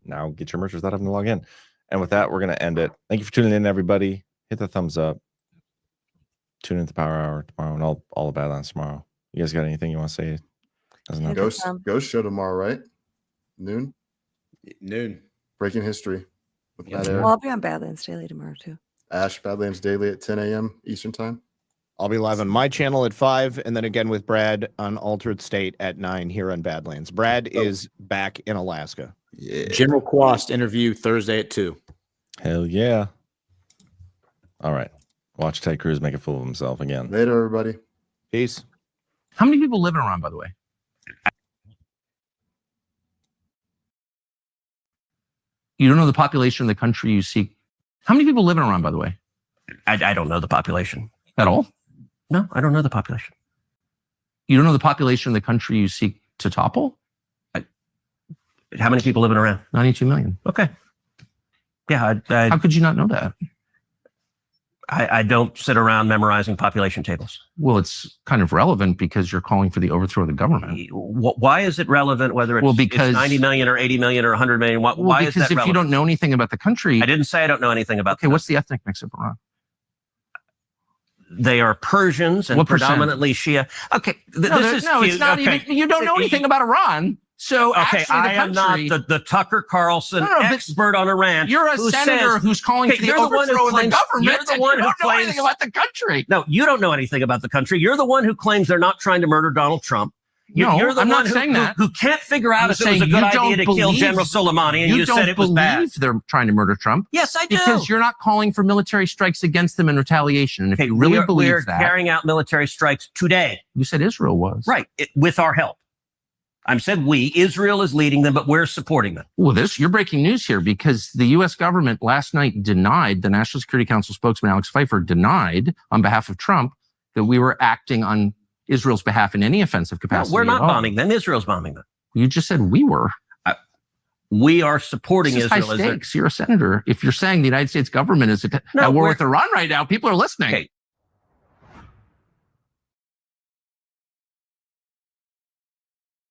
now get your merch without having to log in. And with that, we're going to end it. Thank you for tuning in, everybody. Hit the thumbs up. Tune into the Power Hour tomorrow and all the Badlands tomorrow. You guys got anything you want to say? Ghost show tomorrow, right? Noon. Breaking history. Well, I'll be on Badlands Daily tomorrow too. Ash Badlands Daily at 10 a.m. Eastern time. I'll be live on my channel at 5, and then again with Brad on Altered State at 9 here on Badlands. Brad is back in Alaska. Yeah. General Quast interview Thursday at 2. Hell yeah. All right. Watch Ted Cruz make a fool of himself again. Later, everybody. Peace. How many people live in Iran, by the way? You don't know the population of the country you seek. How many people live in Iran, by the way? I don't know the population at all. No, I don't know the population. You don't know the population of the country you seek to topple? How many people live in Iran? 92 million. Okay. Yeah. How could you not know that? I don't sit around memorizing population tables. Well, it's kind of relevant because you're calling for the overthrow of the government. Why is it relevant whether it's, because it's 90 million or 80 million or 100 million? Why is that relevant? Because if you don't know anything about the country... I didn't say I don't know anything about what's the ethnic mix of Iran? They are Persians and predominantly Shia. Okay, it's not even... You don't know anything about Iran. So okay, I am not the Tucker Carlson expert on Iran. You're a senator who's calling for the overthrow of the government. You're the one who don't know anything about the country. No, you don't know anything about the country. You're the one who claims they're not trying to murder Donald Trump. You're the one who can't figure out if it was a good idea to kill General Soleimani, and you said it was bad. They're trying to murder Trump. Yes, I do. Because you're not calling for military strikes against them in retaliation. And if you really believe that, we're carrying out military strikes today. You said Israel was right with our help. I said we. Israel is leading them, but we're supporting them. Well, you're breaking news here because the U.S. government last night denied, the National Security Council spokesman Alex Pfeiffer denied on behalf of Trump that we were acting on Israel's behalf in any offensive capacity. No, we're not bombing them. Israel's bombing them. You just said we were. We are supporting Israel. High stakes. You're a senator. If you're saying the United States government is at war with Iran right now, people are listening. Okay.